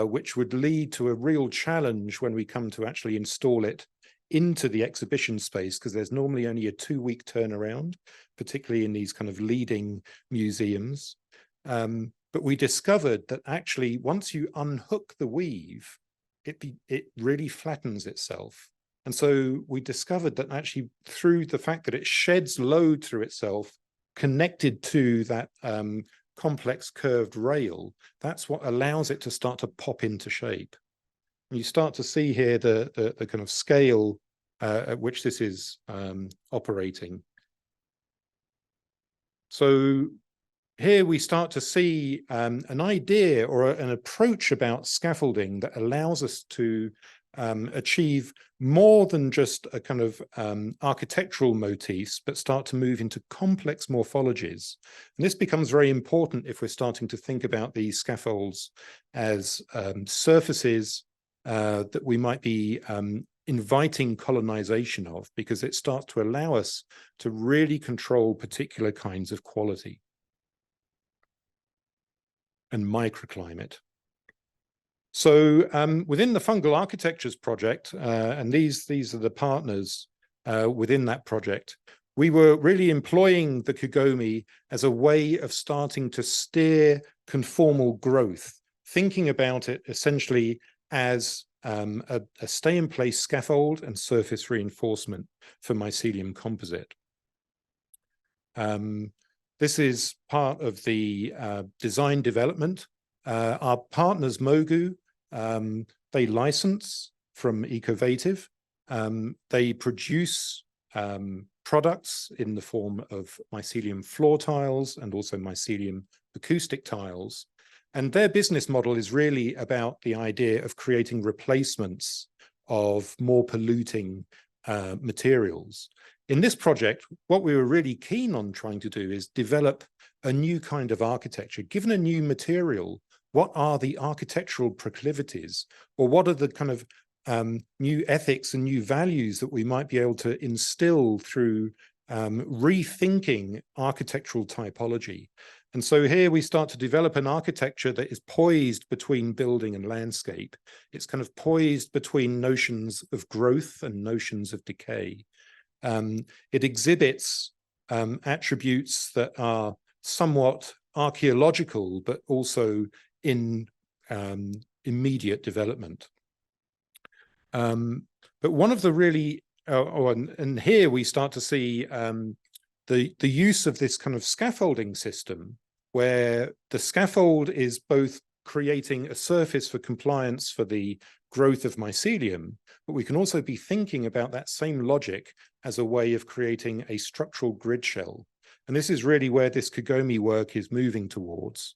which would lead to a real challenge when we come to actually install it into the exhibition space, because there's normally only a 2-week turnaround, particularly in these kind of leading museums. But we discovered that actually once you unhook the weave, it really flattens itself. And so we discovered that actually through the fact that it sheds load through itself, connected to that complex curved rail, that's what allows it to start to pop into shape. And you start to see here the kind of scale at which this is operating. So here we start to see an idea or an approach about scaffolding that allows us to achieve more than just a kind of architectural motifs, but start to move into complex morphologies. And this becomes very important if we're starting to think about these scaffolds as surfaces that we might be inviting colonization of, because it starts to allow us to really control particular kinds of quality and microclimate. So within the Fungal Architectures project, and these are the partners within that project, we were really employing the Kagome as a way of starting to steer conformal growth, thinking about it essentially as a stay-in-place scaffold and surface reinforcement for mycelium composite. This is part of the design development. Our partners, Mogu, they license from Ecovative. They produce products in the form of mycelium floor tiles and also mycelium acoustic tiles. And their business model is really about the idea of creating replacements of more polluting materials. In this project, what we were really keen on trying to do is develop a new kind of architecture. Given a new material, what are the architectural proclivities, or what are the kind of new ethics and new values that we might be able to instill through rethinking architectural typology? And so here we start to develop an architecture that is poised between building and landscape. It's kind of poised between notions of growth and notions of decay. It exhibits attributes that are somewhat archaeological, but also in immediate development. But one of the really, and here we start to see the use of this kind of scaffolding system, where the scaffold is both creating a surface for compliance for the growth of mycelium, but we can also be thinking about that same logic as a way of creating a structural grid shell. And this is really where this Kagome work is moving towards.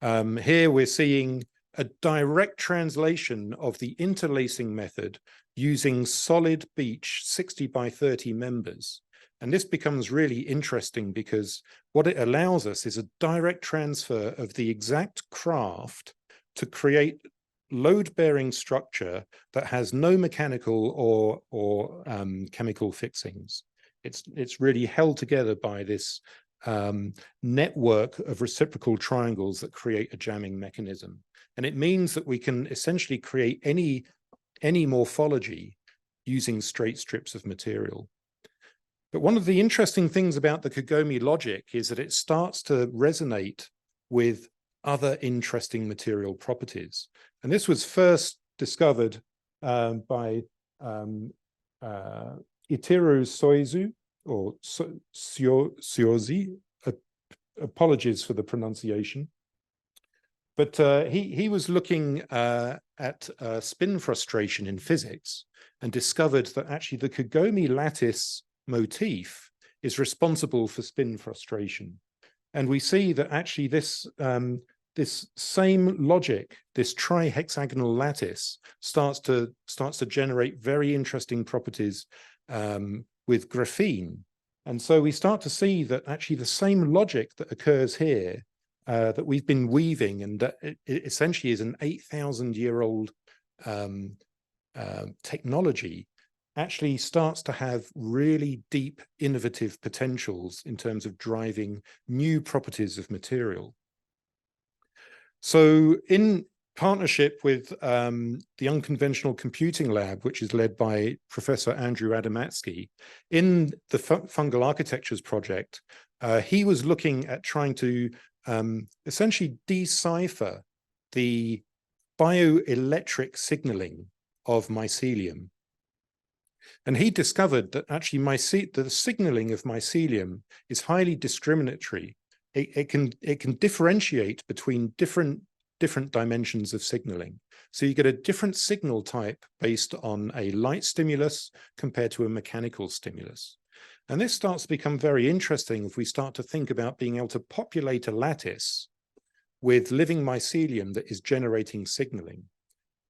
Here we're seeing a direct translation of the interlacing method using solid beach 60 by 30 members. And this becomes really interesting because what it allows us is a direct transfer of the exact craft to create load-bearing structure that has no mechanical or chemical fixings. It's really held together by this network of reciprocal triangles that create a jamming mechanism. And it means that we can essentially create any morphology using straight strips of material. But one of the interesting things about the Kagome logic is that it starts to resonate with other interesting material properties. And this was first discovered by Iteru Soizu, or Siozi, apologies for the pronunciation. But he was looking at spin frustration in physics and discovered that actually the Kagome lattice motif is responsible for spin frustration. And we see that actually this same logic, this trihexagonal lattice, starts to generate very interesting properties with graphene. And so we start to see that actually the same logic that occurs here, that we've been weaving, and that it essentially is an 8,000-year-old technology, actually starts to have really deep innovative potentials in terms of driving new properties of material. So in partnership with the Unconventional Computing Lab, which is led by Professor Andrew Adamatsky, in the Fungal Architectures project, he was looking at trying to essentially decipher the bioelectric signaling of mycelium. And he discovered that actually the signaling of mycelium is highly discriminatory. It can differentiate between different dimensions of signaling. So you get a different signal type based on a light stimulus compared to a mechanical stimulus. And this starts to become very interesting if we start to think about being able to populate a lattice with living mycelium that is generating signaling.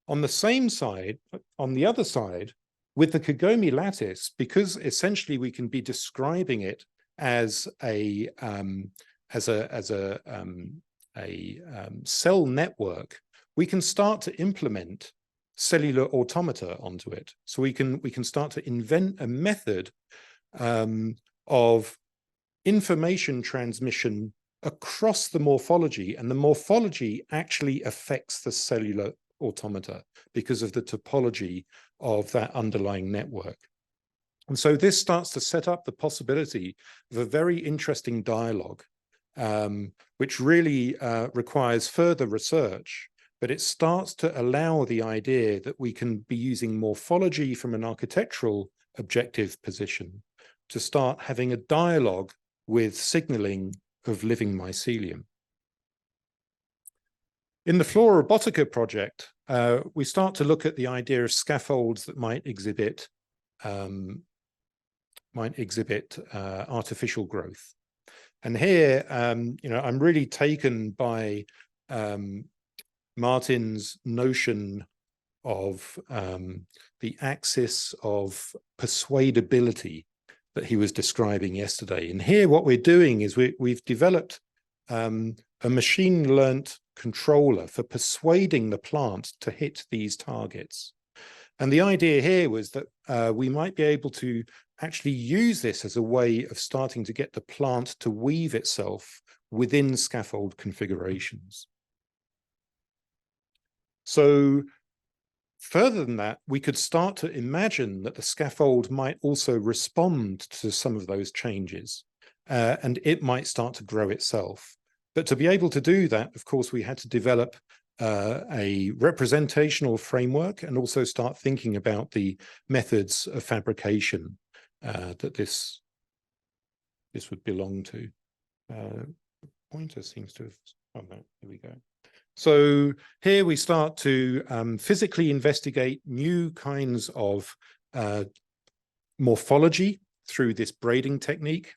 On the same side, on the other side, with the Kagome lattice, because essentially we can be describing it as a cell network, we can start to implement cellular automata onto it. So we can start to invent a method of information transmission across the morphology, and the morphology actually affects the cellular automata because of the topology of that underlying network. And so this starts to set up the possibility of a very interesting dialogue, which really requires further research, but it starts to allow the idea that we can be using morphology from an architectural objective position to start having a dialogue with signaling of living mycelium. In the Flora Robotica project, we start to look at the idea of scaffolds that might exhibit artificial growth. And here, I'm really taken by Martin's notion of the axis of persuadability that he was describing yesterday. And here what we're doing is we've developed a machine learnt controller for persuading the plant to hit these targets. And the idea here was that we might be able to actually use this as a way of starting to get the plant to weave itself within scaffold configurations. So further than that, we could start to imagine that the scaffold might also respond to some of those changes, and it might start to grow itself. But to be able to do that, of course, we had to develop a representational framework and also start thinking about the methods of fabrication that this would belong to. Pointer seems to have, oh no, here we go. So here we start to physically investigate new kinds of morphology through this braiding technique.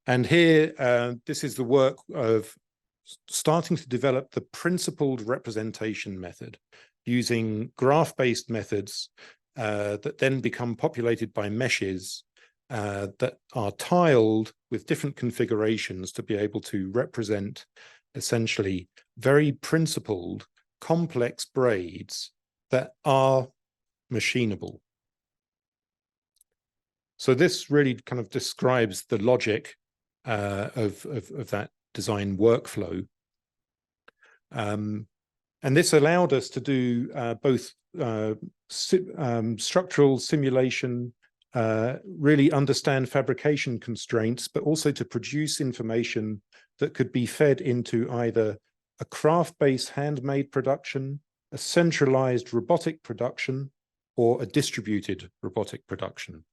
And here, this is the work of starting to develop the principled representation method using graph-based methods that then become populated by meshes that are tiled with different configurations to be able to represent essentially very principled, complex braids that are machinable. So this really kind of describes the logic of that design workflow. And this allowed us to do both structural simulation, really understand fabrication constraints, but also to produce information that could be fed into either a craft-based handmade production, a centralized robotic production, or a distributed robotic production.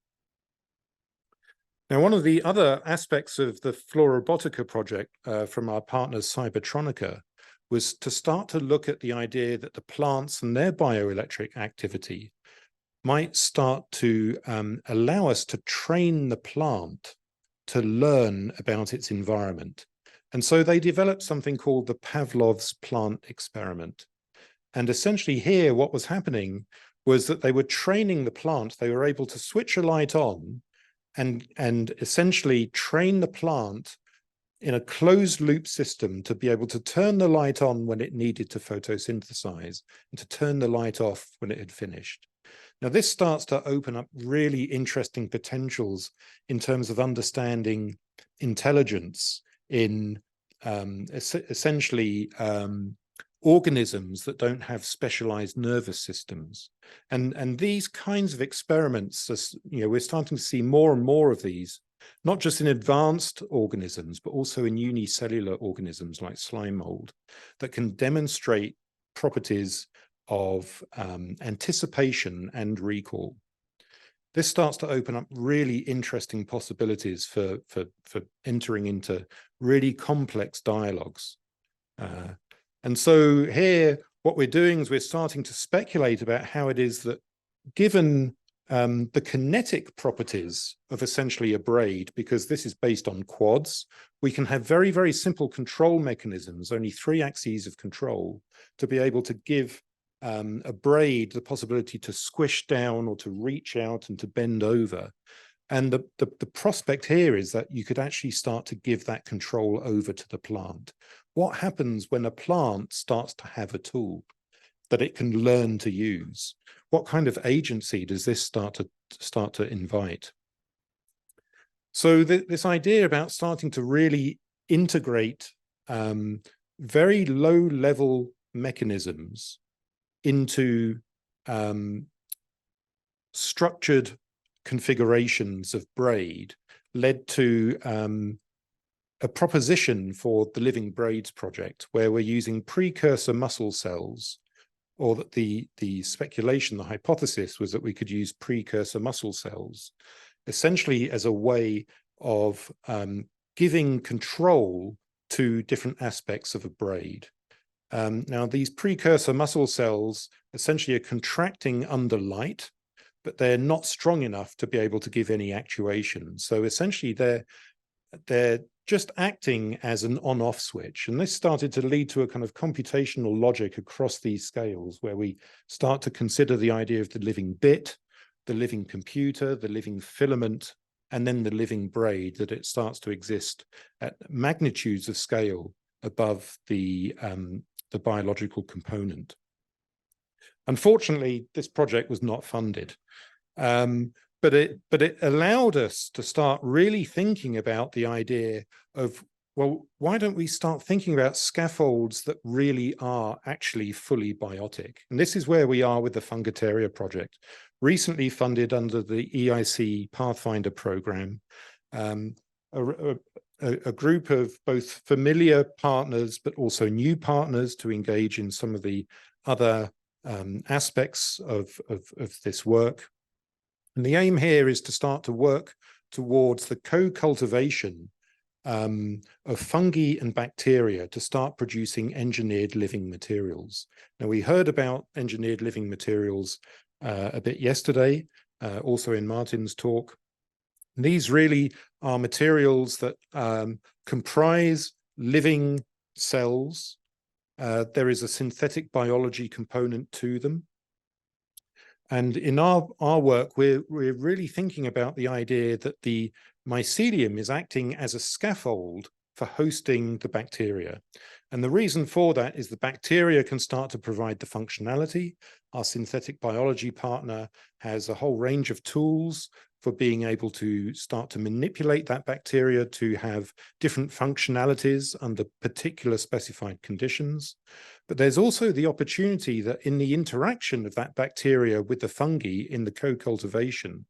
Now, one of the other aspects of the Flora Robotica project from our partners Cybertronica was to start to look at the idea that the plants and their bioelectric activity might start to allow us to train the plant to learn about its environment. And so they developed something called the Pavlov's plant experiment. And essentially here, what was happening was that they were training the plant. They were able to switch a light on and essentially train the plant in a closed loop system to be able to turn the light on when it needed to photosynthesize and to turn the light off when it had finished. Now, this starts to open up really interesting potentials in terms of understanding intelligence in essentially organisms that don't have specialized nervous systems. And these kinds of experiments, we're starting to see more and more of these, not just in advanced organisms, but also in unicellular organisms like slime mold that can demonstrate properties of anticipation and recall. This starts to open up really interesting possibilities for entering into really complex dialogues. And so here, what we're doing is we're starting to speculate about how it is that given the kinetic properties of essentially a braid, because this is based on quads, we can have very, very simple control mechanisms, only 3 axes of control, to be able to give a braid the possibility to squish down or to reach out and to bend over. And the prospect here is that you could actually start to give that control over to the plant. What happens when a plant starts to have a tool that it can learn to use? What kind of agency does this start to invite? So this idea about starting to really integrate very low-level mechanisms into structured configurations of braid led to a proposition for the Living Braids project, where we're using precursor muscle cells, or that the speculation, the hypothesis was that we could use precursor muscle cells, essentially as a way of giving control to different aspects of a braid. Now, these precursor muscle cells essentially are contracting under light, but they're not strong enough to be able to give any actuation. So essentially, they're just acting as an on-off switch. And this started to lead to a kind of computational logic across these scales, where we start to consider the idea of the living bit, the living computer, the living filament, and then the living braid, that it starts to exist at magnitudes of scale above the biological component. Unfortunately, this project was not funded, but it allowed us to start really thinking about the idea of, well, why don't we start thinking about scaffolds that really are actually fully biotic? And this is where we are with the Fungateria project, recently funded under the EIC Pathfinder program. A group of both familiar partners, but also new partners to engage in some of the other aspects of this work. And the aim here is to start to work towards the co-cultivation of fungi and bacteria to start producing engineered living materials. Now, we heard about engineered living materials a bit yesterday, also in Martin's talk. These really are materials that comprise living cells. There is a synthetic biology component to them. And in our work, we're really thinking about the idea that the mycelium is acting as a scaffold for hosting the bacteria. And the reason for that is the bacteria can start to provide the functionality. Our synthetic biology partner has a whole range of tools for being able to start to manipulate that bacteria to have different functionalities under particular specified conditions. But there's also the opportunity that in the interaction of that bacteria with the fungi in the co-cultivation,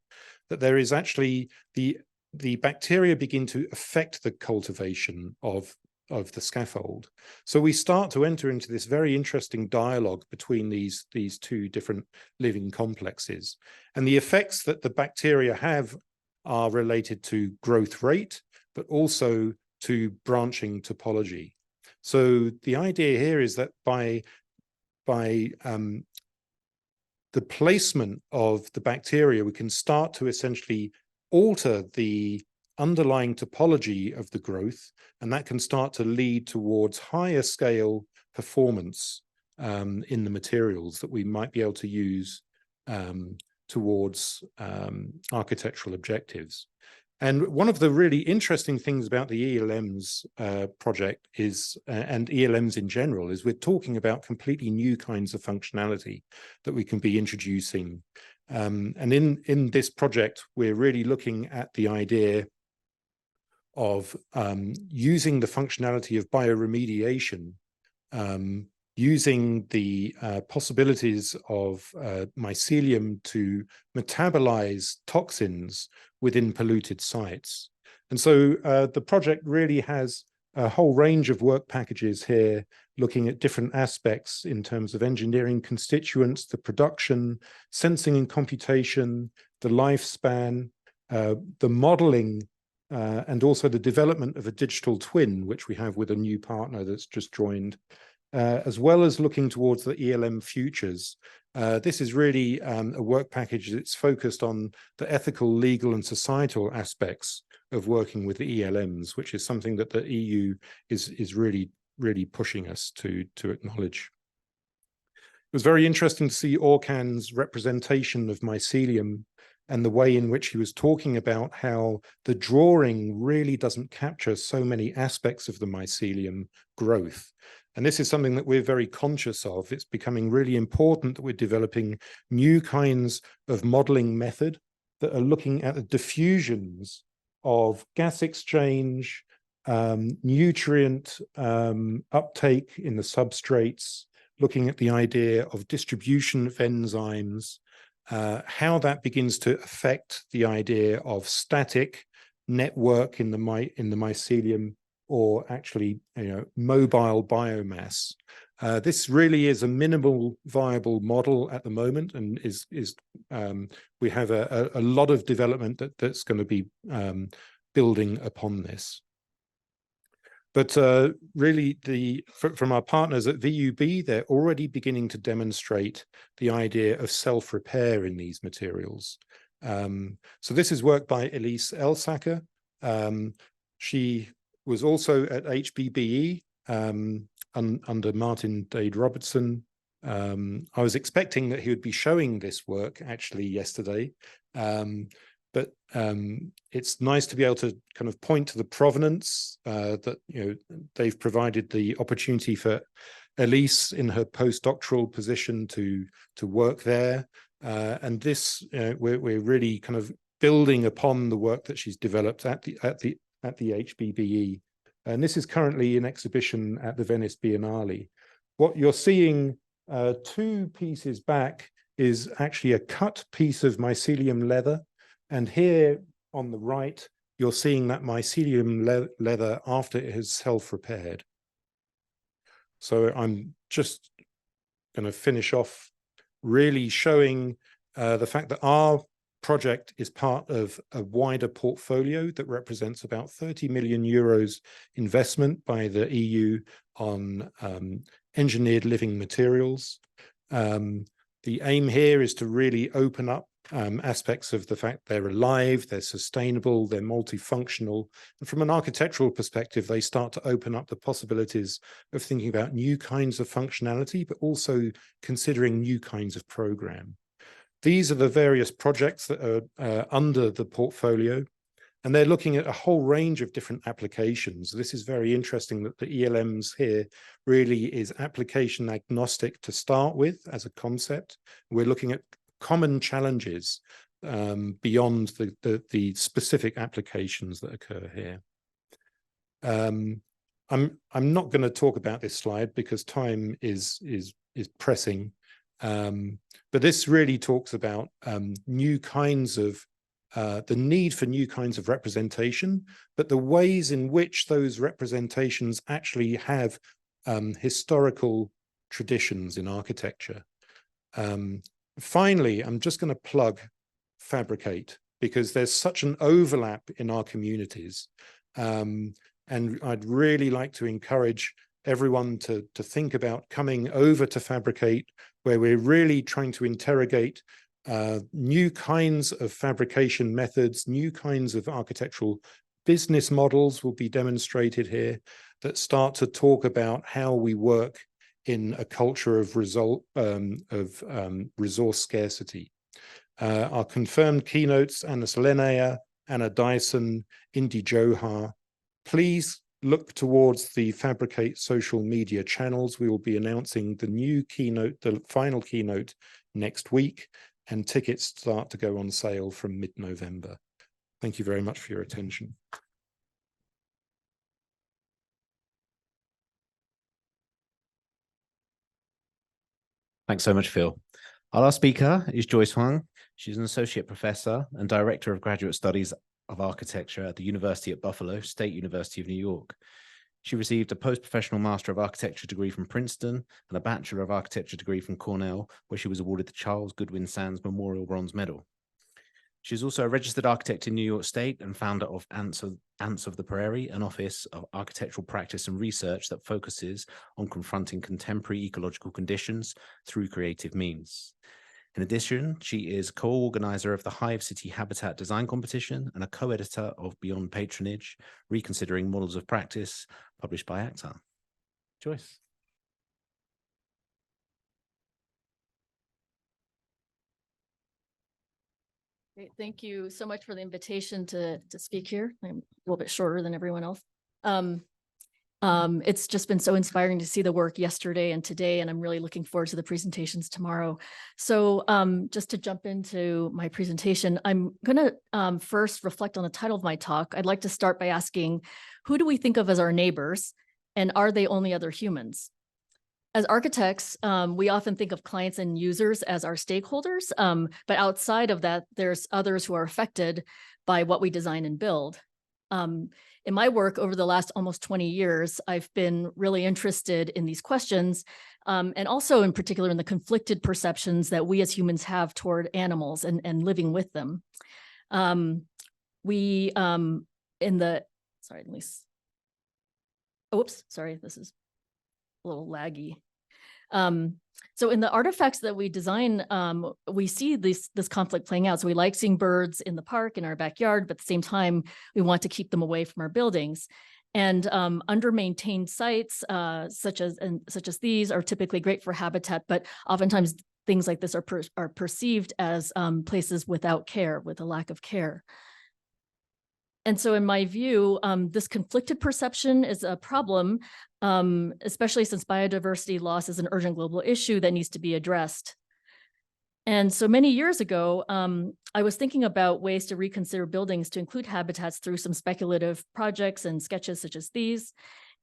that there is actually the bacteria begin to affect the cultivation of the scaffold. So we start to enter into this very interesting dialogue between these two different living complexes. And the effects that the bacteria have are related to growth rate, but also to branching topology. So the idea here is that by the placement of the bacteria, we can start to essentially alter the underlying topology of the growth, and that can start to lead towards higher scale performance in the materials that we might be able to use towards architectural objectives. And one of the really interesting things about the ELMs project is, and ELMs in general, is we're talking about completely new kinds of functionality that we can be introducing. And in this project, we're really looking at the idea of using the functionality of bioremediation, using the possibilities of mycelium to metabolize toxins within polluted sites. And so the project really has a whole range of work packages here, looking at different aspects in terms of engineering constituents, the production, sensing and computation, the lifespan, the modeling, and also the development of a digital twin, which we have with a new partner that's just joined, as well as looking towards the ELM futures. This is really a work package that's focused on the ethical, legal, and societal aspects of working with the ELMs, which is something that the EU is really pushing us to acknowledge. It was very interesting to see Orkan's representation of mycelium and the way in which he was talking about how the drawing really doesn't capture so many aspects of the mycelium growth. And this is something that we're very conscious of. It's becoming really important that we're developing new kinds of modeling method that are looking at the diffusions of gas exchange, nutrient uptake in the substrates, looking at the idea of distribution of enzymes, how that begins to affect the idea of static network in the mycelium, or actually, mobile biomass. This really is a minimal viable model at the moment, and we have a lot of development that's going to be building upon this. But really, from our partners at VUB, they're already beginning to demonstrate the idea of self-repair in these materials. So this is work by Elise Elsacker. She was also at HBBE under Martin Dade Robertson. I was expecting that he would be showing this work actually yesterday, but it's nice to be able to kind of point to the provenance that they've provided the opportunity for Elise in her postdoctoral position to work there, and this we're really kind of building upon the work that she's developed at the HBBE, and this is currently in exhibition at the Venice Biennale. What you're seeing 2 pieces back is actually a cut piece of mycelium leather. And here on the right, you're seeing that mycelium leather after it has self-repaired. So I'm just going to finish off really showing the fact that our project is part of a wider portfolio that represents about 30 million euros investment by the EU on engineered living materials. The aim here is to really open up aspects of the fact they're alive, they're sustainable, they're multifunctional. And from an architectural perspective, they start to open up the possibilities of thinking about new kinds of functionality, but also considering new kinds of program. These are the various projects that are under the portfolio, and they're looking at a whole range of different applications. This is very interesting that the ELMs here really is application agnostic to start with as a concept. We're looking at common challenges beyond the specific applications that occur here. I'm not going to talk about this slide because time is pressing, but this really talks about new kinds of the need for new kinds of representation, but the ways in which those representations actually have historical traditions in architecture. Finally, I'm just going to plug Fabricate because there's such an overlap in our communities. And I'd really like to encourage everyone to think about coming over to Fabricate, where we're really trying to interrogate new kinds of fabrication methods, new kinds of architectural business models will be demonstrated here that start to talk about how we work in a culture of resource scarcity. Our confirmed keynotes, Anna Selenaya, Anna Dyson, Indy Johar. Please look towards the Fabricate social media channels. We will be announcing the new keynote, the final keynote next week, and tickets start to go on sale from mid-November. Thank you very much for your attention. Thanks so much, Phil. Our last speaker is Joyce Hwang. She's an associate professor and director of graduate studies of architecture at the University at Buffalo, State University of New York. She received a post-professional Master of Architecture degree from Princeton and a Bachelor of Architecture degree from Cornell, where she was awarded the Charles Goodwin Sands Memorial Bronze Medal. She's also a registered architect in New York State and founder of Ants of the Prairie, an office of architectural practice and research that focuses on confronting contemporary ecological conditions through creative means. In addition, she is co-organizer of the Hive City Habitat Design Competition and a co-editor of Beyond Patronage, Reconsidering Models of Practice, published by ACTA. Joyce. Great. Thank you so much for the invitation to speak here. I'm a little bit shorter than everyone else. It's just been so inspiring to see the work yesterday and today, and I'm really looking forward to the presentations tomorrow. So just to jump into my presentation, I'm going to first reflect on the title of my talk. I'd like to start by asking, who do we think of as our neighbors, and are they only other humans? As architects, we often think of clients and users as our stakeholders, but outside of that, there's others who are affected by what we design and build. In my work over the last almost 20 years, I've been really interested in these questions, and also in particular in the conflicted perceptions that we as humans have toward animals and living with them. This is a little laggy. So in the artifacts that we design, we see this conflict playing out. So we like seeing birds in the park, in our backyard, but at the same time, we want to keep them away from our buildings. And under-maintained sites, such as these, are typically great for habitat, but oftentimes things like this are perceived as places without care, with a lack of care. And so in my view, this conflicted perception is a problem, especially since biodiversity loss is an urgent global issue that needs to be addressed. And so many years ago, I was thinking about ways to reconsider buildings to include habitats through some speculative projects and sketches such as these.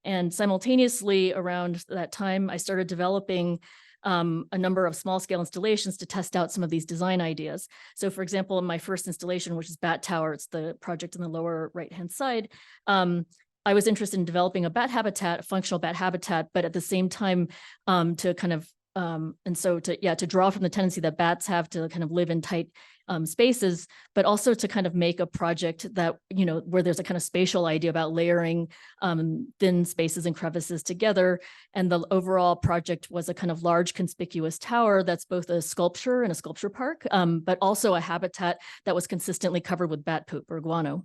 And simultaneously around that time, I started developing a number of small-scale installations to test out some of these design ideas. So for example, in my first installation, which is Bat Tower, it's the project in the lower right-hand side, I was interested in developing a bat habitat, a functional bat habitat, but at the same time to kind of, to draw from the tendency that bats have to kind of live in tight spaces, but also to kind of make a project that, where there's a kind of spatial idea about layering thin spaces and crevices together. And the overall project was a kind of large conspicuous tower that's both a sculpture and a sculpture park, but also a habitat that was consistently covered with bat poop or guano.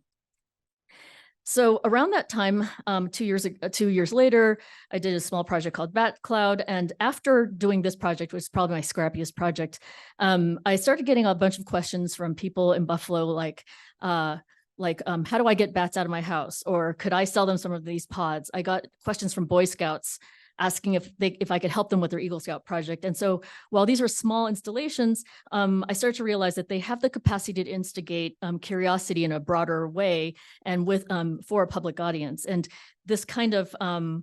So around that time, 2 years later, I did a small project called Bat Cloud. And after doing this project, which is probably my scrappiest project, I started getting a bunch of questions from people in Buffalo, like how do I get bats out of my house? Or could I sell them some of these pods? I got questions from Boy Scouts asking if I could help them with their Eagle Scout project. And so while these were small installations, I started to realize that they have the capacity to instigate curiosity in a broader way and for a public audience. And this kind of, and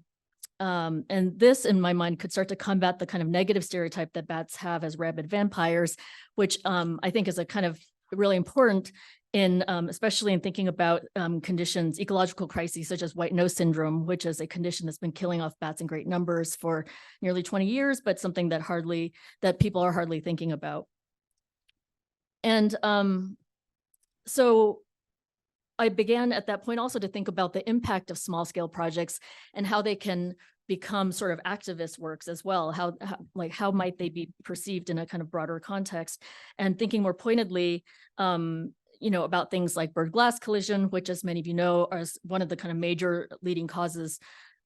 this in my mind could start to combat the kind of negative stereotype that bats have as rabid vampires, which I think is a kind of really important in especially in thinking about conditions, ecological crises such as white nose syndrome, which is a condition that's been killing off bats in great numbers for nearly 20 years, but something that people are hardly thinking about. And so I began at that point also to think about the impact of small scale projects and how they can become sort of activist works as well. How might they be perceived in a kind of broader context, and thinking more pointedly, about things like bird glass collision, which, as many of you know, is one of the kind of major leading causes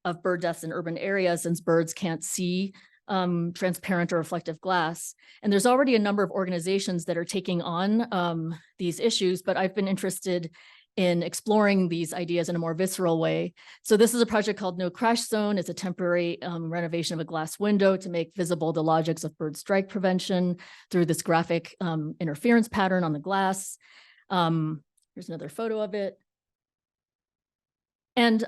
of bird deaths in urban areas, since birds can't see transparent or reflective glass. And there's already a number of organizations that are taking on these issues, but I've been interested in exploring these ideas in a more visceral way. So this is a project called No Crash Zone. It's a temporary renovation of a glass window to make visible the logics of bird strike prevention through this graphic interference pattern on the glass. Here's another photo of it. And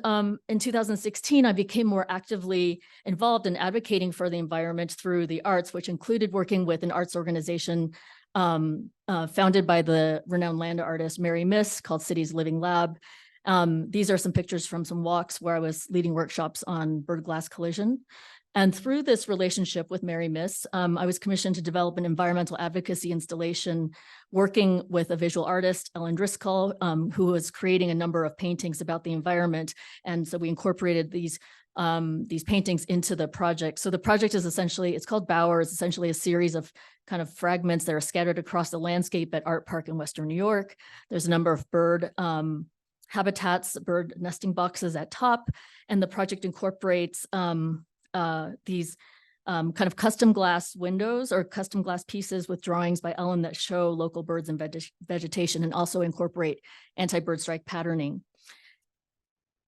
in 2016, I became more actively involved in advocating for the environment through the arts, which included working with an arts organization founded by the renowned land artist Mary Miss called Cities Living Lab. These are some pictures from some walks where I was leading workshops on bird glass collision. And through this relationship with Mary Miss, I was commissioned to develop an environmental advocacy installation working with a visual artist, Ellen Driscoll, who was creating a number of paintings about the environment. And so we incorporated these paintings into the project. So the project is essentially, it's called Bower. It's essentially a series of kind of fragments that are scattered across the landscape at Art Park in Western New York. There's a number of bird habitats, bird nesting boxes at top, and the project incorporates these kind of custom glass windows or custom glass pieces with drawings by Ellen that show local birds and vegetation and also incorporate anti-bird strike patterning.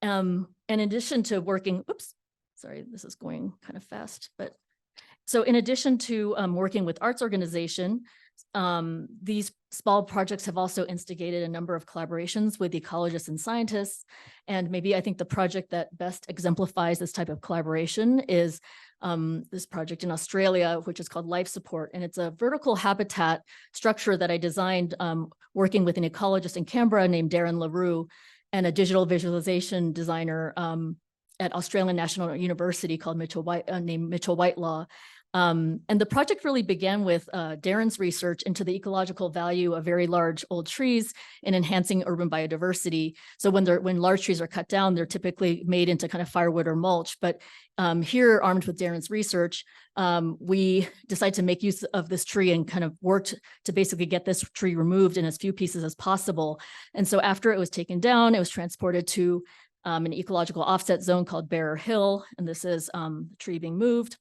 In addition to working, sorry, this is going kind of fast, but so in addition to working with arts organization, these small projects have also instigated a number of collaborations with ecologists and scientists. And maybe I think the project that best exemplifies this type of collaboration is this project in Australia, which is called Life Support. And it's a vertical habitat structure that I designed working with an ecologist in Canberra named Darren LaRue and a digital visualization designer at Australian National University called named Mitchell Whitelaw. And the project really began with Darren's research into the ecological value of very large old trees in enhancing urban biodiversity. So when large trees are cut down, they're typically made into kind of firewood or mulch. But here, armed with Darren's research, we decided to make use of this tree and kind of worked to basically get this tree removed in as few pieces as possible. And so after it was taken down, it was transported to an ecological offset zone called Bear Hill. And this is the tree being moved.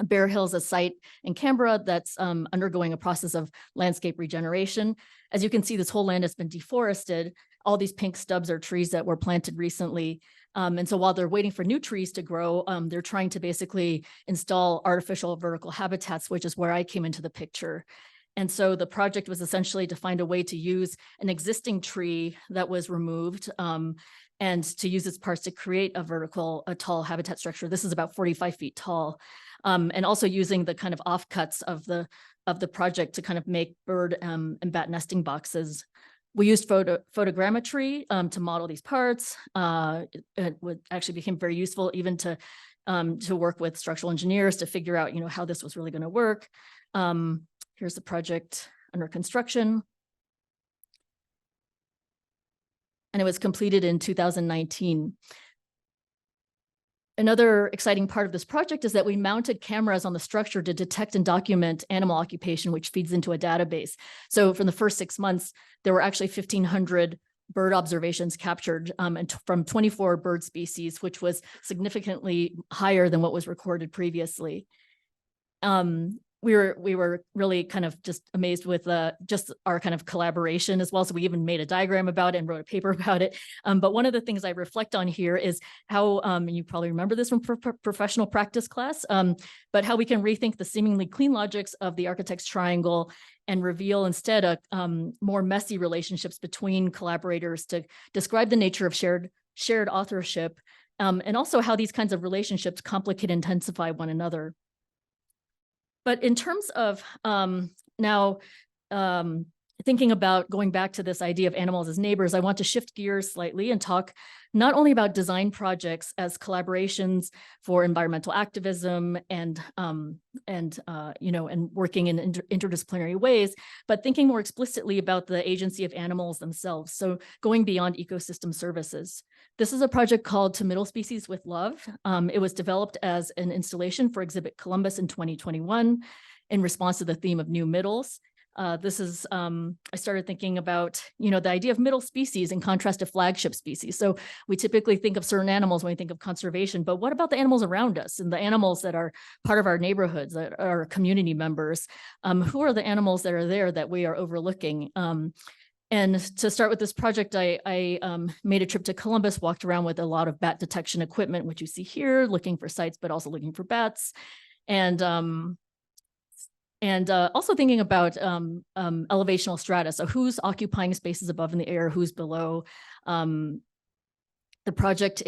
Bear Hill is a site in Canberra that's undergoing a process of landscape regeneration. As you can see, this whole land has been deforested. All these pink stubs are trees that were planted recently. And so while they're waiting for new trees to grow, they're trying to basically install artificial vertical habitats, which is where I came into the picture. And so the project was essentially to find a way to use an existing tree that was removed and to use its parts to create a tall habitat structure. This is about 45 feet tall. And also using the kind of offcuts of the project to kind of make bird and bat nesting boxes. We used photogrammetry to model these parts. It actually became very useful even to work with structural engineers to figure out, how this was really going to work. Here's the project under construction. And it was completed in 2019. Another exciting part of this project is that we mounted cameras on the structure to detect and document animal occupation, which feeds into a database. So from the first 6 months, there were actually 1,500 bird observations captured from 24 bird species, which was significantly higher than what was recorded previously. We were really kind of just amazed with just our kind of collaboration as well. So we even made a diagram about it and wrote a paper about it. But one of the things I reflect on here is how, and you probably remember this from professional practice class, but how we can rethink the seemingly clean logics of the architect's triangle and reveal instead more messy relationships between collaborators to describe the nature of shared authorship, and also how these kinds of relationships complicate and intensify one another. But in terms of now thinking about going back to this idea of animals as neighbors, I want to shift gears slightly and talk not only about design projects as collaborations for environmental activism and working in interdisciplinary ways, but thinking more explicitly about the agency of animals themselves. So going beyond ecosystem services. This is a project called To Middle Species with Love. It was developed as an installation for Exhibit Columbus in 2021 in response to the theme of new middles. This is, I started thinking about, the idea of middle species in contrast to flagship species. So we typically think of certain animals when we think of conservation, but what about the animals around us and the animals that are part of our neighborhoods, that are community members? Who are the animals that are there that we are overlooking? And to start with this project, I made a trip to Columbus, walked around with a lot of bat detection equipment, which you see here, looking for sites, but also looking for bats. And also thinking about elevational strata. So who's occupying spaces above in the air, who's below. The project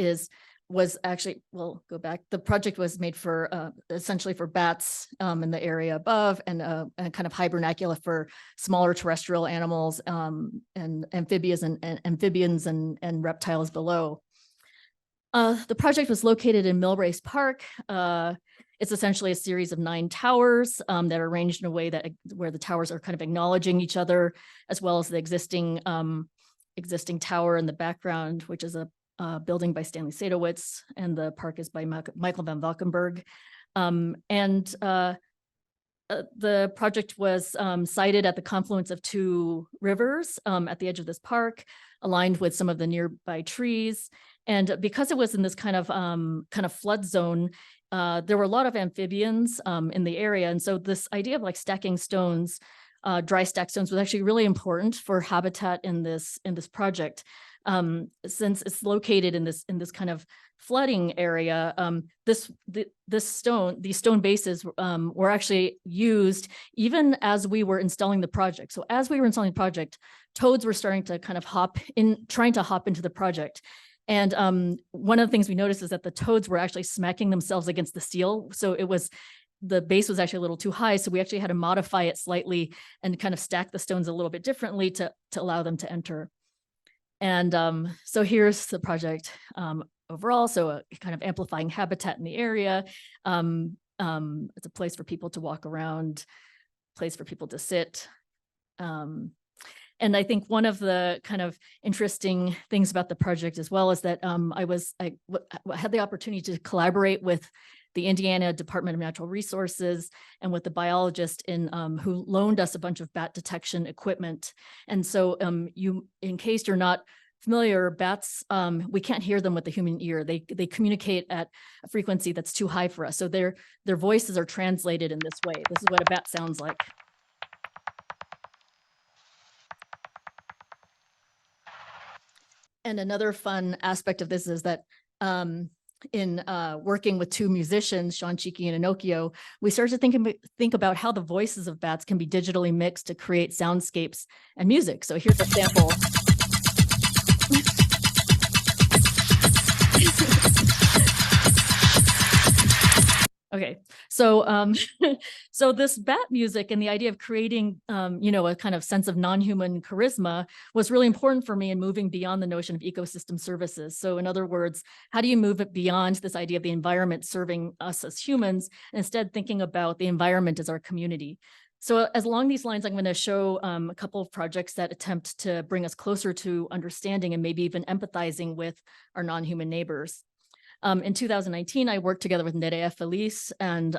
was actually, well, go back. The project was made for essentially for bats in the area above and kind of hibernacula for smaller terrestrial animals and amphibians and reptiles below. The project was located in Millbrace Park. It's essentially a series of 9 towers that are arranged in a way that where the towers are kind of acknowledging each other, as well as the existing tower in the background, which is a building by Stanley Sadowitz, and the park is by Michael van Valkenburg. the project was sited at the confluence of two rivers at the edge of this park, aligned with some of the nearby trees. And because it was in this kind of flood zone, there were a lot of amphibians in the area. And so this idea of like stacking stones, dry stack stones, was actually really important for habitat in this project. Since it's located in this kind of flooding area, these stone bases were actually used even as we were installing the project. So as we were installing the project, toads were starting to kind of trying to hop into the project. And one of the things we noticed is that the toads were actually smacking themselves against the steel. So the base was actually a little too high. So we actually had to modify it slightly and kind of stack the stones a little bit differently to allow them to enter. And so here's the project overall. So kind of amplifying habitat in the area. It's a place for people to walk around, place for people to sit. And I think one of the kind of interesting things about the project as well is that I had the opportunity to collaborate with the Indiana Department of Natural Resources and with the biologist who loaned us a bunch of bat detection equipment. And so in case you're not familiar, bats, we can't hear them with the human ear. They communicate at a frequency that's too high for us. So their voices are translated in this way. This is what a bat sounds like. And another fun aspect of this is that in working with two musicians, Sean Cheeky and Inokio, we started to think about how the voices of bats can be digitally mixed to create soundscapes and music. So here's a sample. Okay, so so this bat music and the idea of creating, a kind of sense of non-human charisma was really important for me in moving beyond the notion of ecosystem services. So in other words, how do you move it beyond this idea of the environment serving us as humans, and instead thinking about the environment as our community? So as along these lines, I'm going to show a couple of projects that attempt to bring us closer to understanding and maybe even empathizing with our non-human neighbors. In 2019, I worked together with Nerea Feliz, and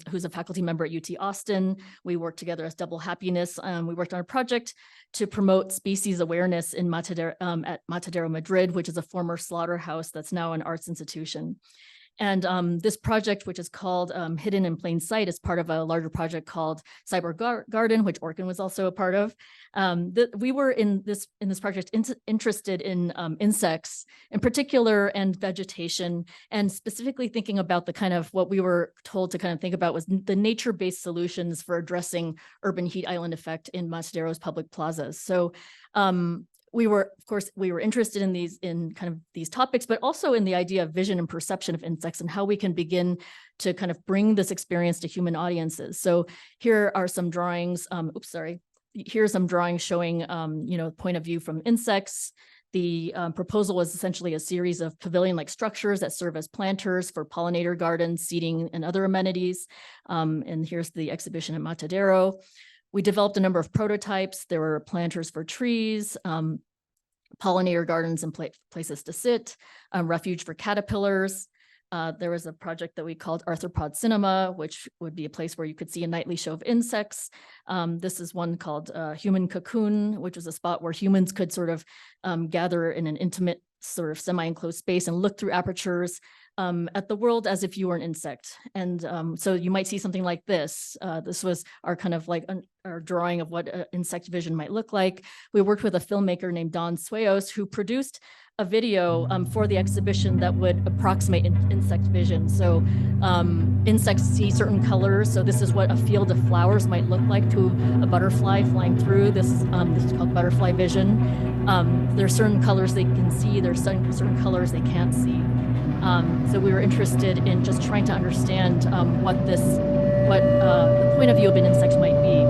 who's a faculty member at UT Austin. We worked together as Double Happiness. We worked on a project to promote species awareness in at Matadero, Madrid, which is a former slaughterhouse that's now an arts institution. And this project, which is called Hidden in Plain Sight, is part of a larger project called Cyber Garden, which Orkan was also a part of. We were in this project interested in insects in particular and vegetation, and specifically thinking about the kind of what we were told to kind of think about was the nature-based solutions for addressing urban heat island effect in Matadero's public plazas. So we were interested in kind of these topics, but also in the idea of vision and perception of insects and how we can begin to kind of bring this experience to human audiences. So here are some drawings. Here's some drawings showing, point of view from insects. The proposal was essentially a series of pavilion-like structures that serve as planters for pollinator gardens, seating, and other amenities. And here's the exhibition at Matadero. We developed a number of prototypes. There were planters for trees, pollinator gardens and places to sit, refuge for caterpillars. There was a project that we called Arthropod Cinema, which would be a place where you could see a nightly show of insects. This is one called Human Cocoon, which was a spot where humans could sort of gather in an intimate sort of semi-enclosed space and look through apertures at the world as if you were an insect. And so you might see something like this. This was our kind of like our drawing of what insect vision might look like. We worked with a filmmaker named Don Sueos, who produced a video for the exhibition that would approximate insect vision. So insects see certain colors. So this is what a field of flowers might look like to a butterfly flying through. This is called butterfly vision. There are certain colors they can see. There's certain colors they can't see. So we were interested in just trying to understand what the point of view of an insect might be.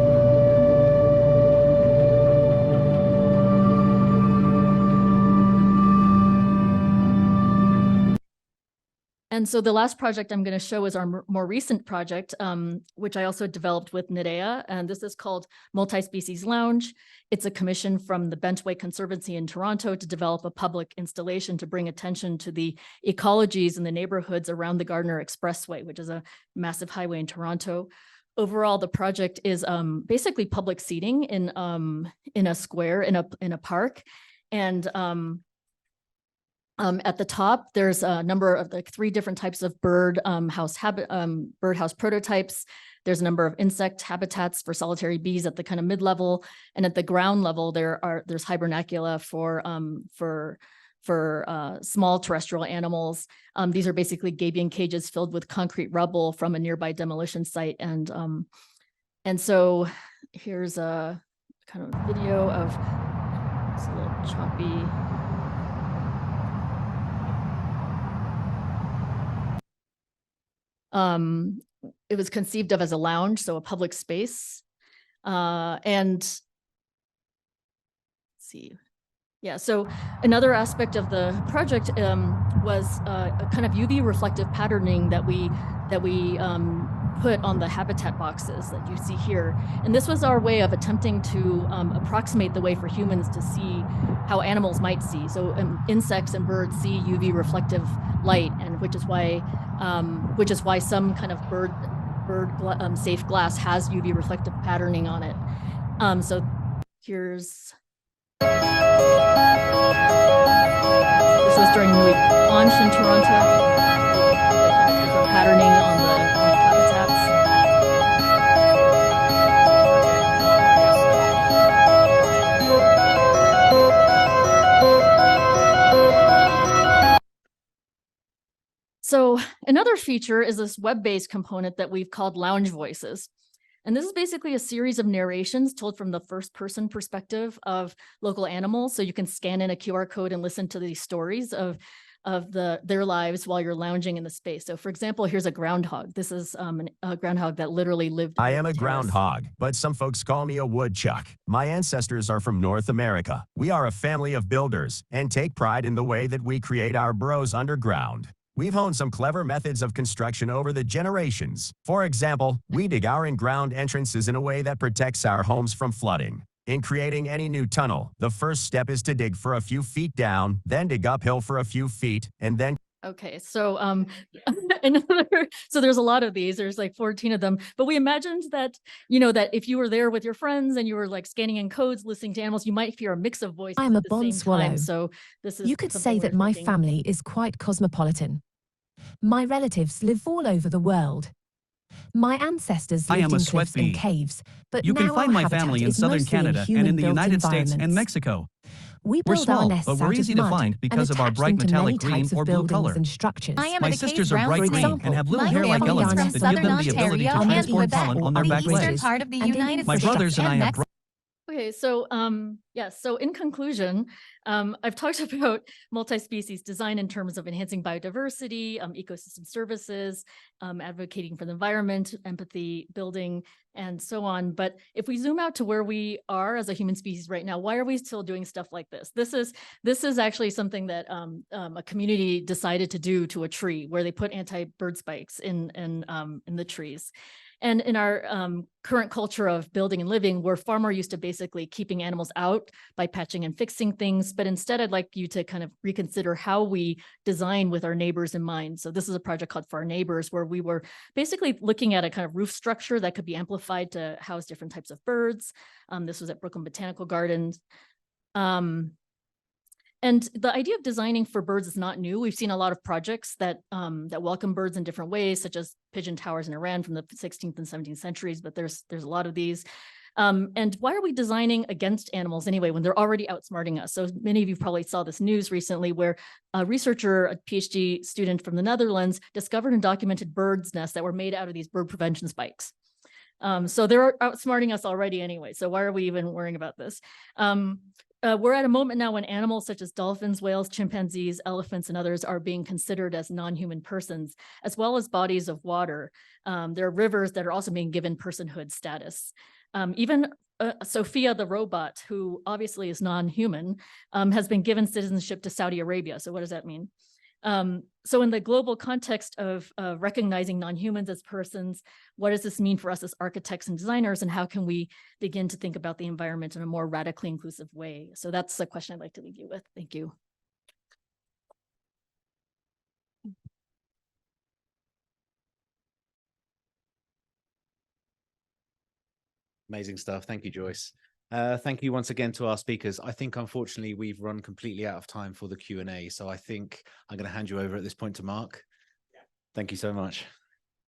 And so the last project I'm going to show is our more recent project, which I also developed with Nerea, and this is called Multispecies Lounge. It's a commission from the Bentway Conservancy in Toronto to develop a public installation to bring attention to the ecologies in the neighborhoods around the Gardiner Expressway, which is a massive highway in Toronto. overall, the project is basically public seating in a square in a park, and at the top there's a number of like 3 different types of birdhouse prototypes. There's a number of insect habitats for solitary bees at the kind of mid-level, and at the ground level there's hibernacula for small terrestrial animals. These are basically gabion cages filled with concrete rubble from a nearby demolition site. And so here's a kind of video of, it's a little choppy. It was conceived of as a lounge, so a public space. And let's see. Yeah, so another aspect of the project was a kind of UV reflective patterning that we put on the habitat boxes that you see here. And this was our way of attempting to approximate the way for humans to see how animals might see. So insects and birds see UV reflective light, and which is why some kind of bird safe glass has UV reflective patterning on it. So here's. This was during the launch in Toronto. Patterning on the habitats. So another feature is this web-based component that we've called Lounge Voices. And this is basically a series of narrations told from the first person perspective of local animals. So you can scan in a QR code and listen to these stories of their lives while you're lounging in the space. So for example, here's a groundhog. This is a groundhog that literally lived. I am a groundhog, but some folks call me a woodchuck. My ancestors are from North America. We are a family of builders and take pride in the way that we create our burrows underground. We've honed some clever methods of construction over the generations. For example, we dig our in-ground entrances in a way that protects our homes from flooding. In creating any new tunnel, the first step is to dig for a few feet down, then dig uphill for a few feet, and then... Okay, so so there's a lot of these. There's like 14 of them. But we imagined that, that if you were there with your friends and you were like scanning in codes, listening to animals, you might hear a mix of voices. I am a bond swallow. So this is. You could say that my family is quite cosmopolitan. My relatives live all over the world. My ancestors lived in cliffs and caves, but you can find my family in southern Canada and in the United States and Mexico. We're small, but we're easy to find because of our bright metallic green or blue color. My sisters are bright green and have little hair like elephants that give them the ability to transport pollen on their back legs. My brothers and I have. Okay, so so in conclusion, I've talked about multi-species design in terms of enhancing biodiversity, ecosystem services, advocating for the environment, empathy building, and so on. But if we zoom out to where we are as a human species right now, why are we still doing stuff like this? This is actually something that a community decided to do to a tree, where they put anti-bird spikes in the trees. And in our current culture of building and living, we're far more used to basically keeping animals out by patching and fixing things. But instead, I'd like you to kind of reconsider how we design with our neighbors in mind. So this is a project called For Our Neighbors, where we were basically looking at a kind of roof structure that could be amplified to house different types of birds. This was at Brooklyn Botanical Gardens. And the idea of designing for birds is not new. We've seen a lot of projects that welcome birds in different ways, such as pigeon towers in Iran from the 16th and 17th centuries, but there's a lot of these. And why are we designing against animals anyway, when they're already outsmarting us? So many of you probably saw this news recently where a researcher, a PhD student from the Netherlands, discovered and documented birds' nests that were made out of these bird prevention spikes. So they're outsmarting us already anyway. So why are we even worrying about this? We're at a moment now when animals such as dolphins, whales, chimpanzees, elephants, and others are being considered as non-human persons, as well as bodies of water. There are rivers that are also being given personhood status. Even Sophia the robot, who obviously is non-human, has been given citizenship to Saudi Arabia. So what does that mean? So in the global context of recognizing non-humans as persons, what does this mean for us as architects and designers, and how can we begin to think about the environment in a more radically inclusive way? So that's a question I'd like to leave you with. Thank you. Amazing stuff. Thank you, Joyce. Thank you once again to our speakers. I think, unfortunately, we've run completely out of time for the Q&A. So I think I'm going to hand you over at this point to Mark. Thank you so much.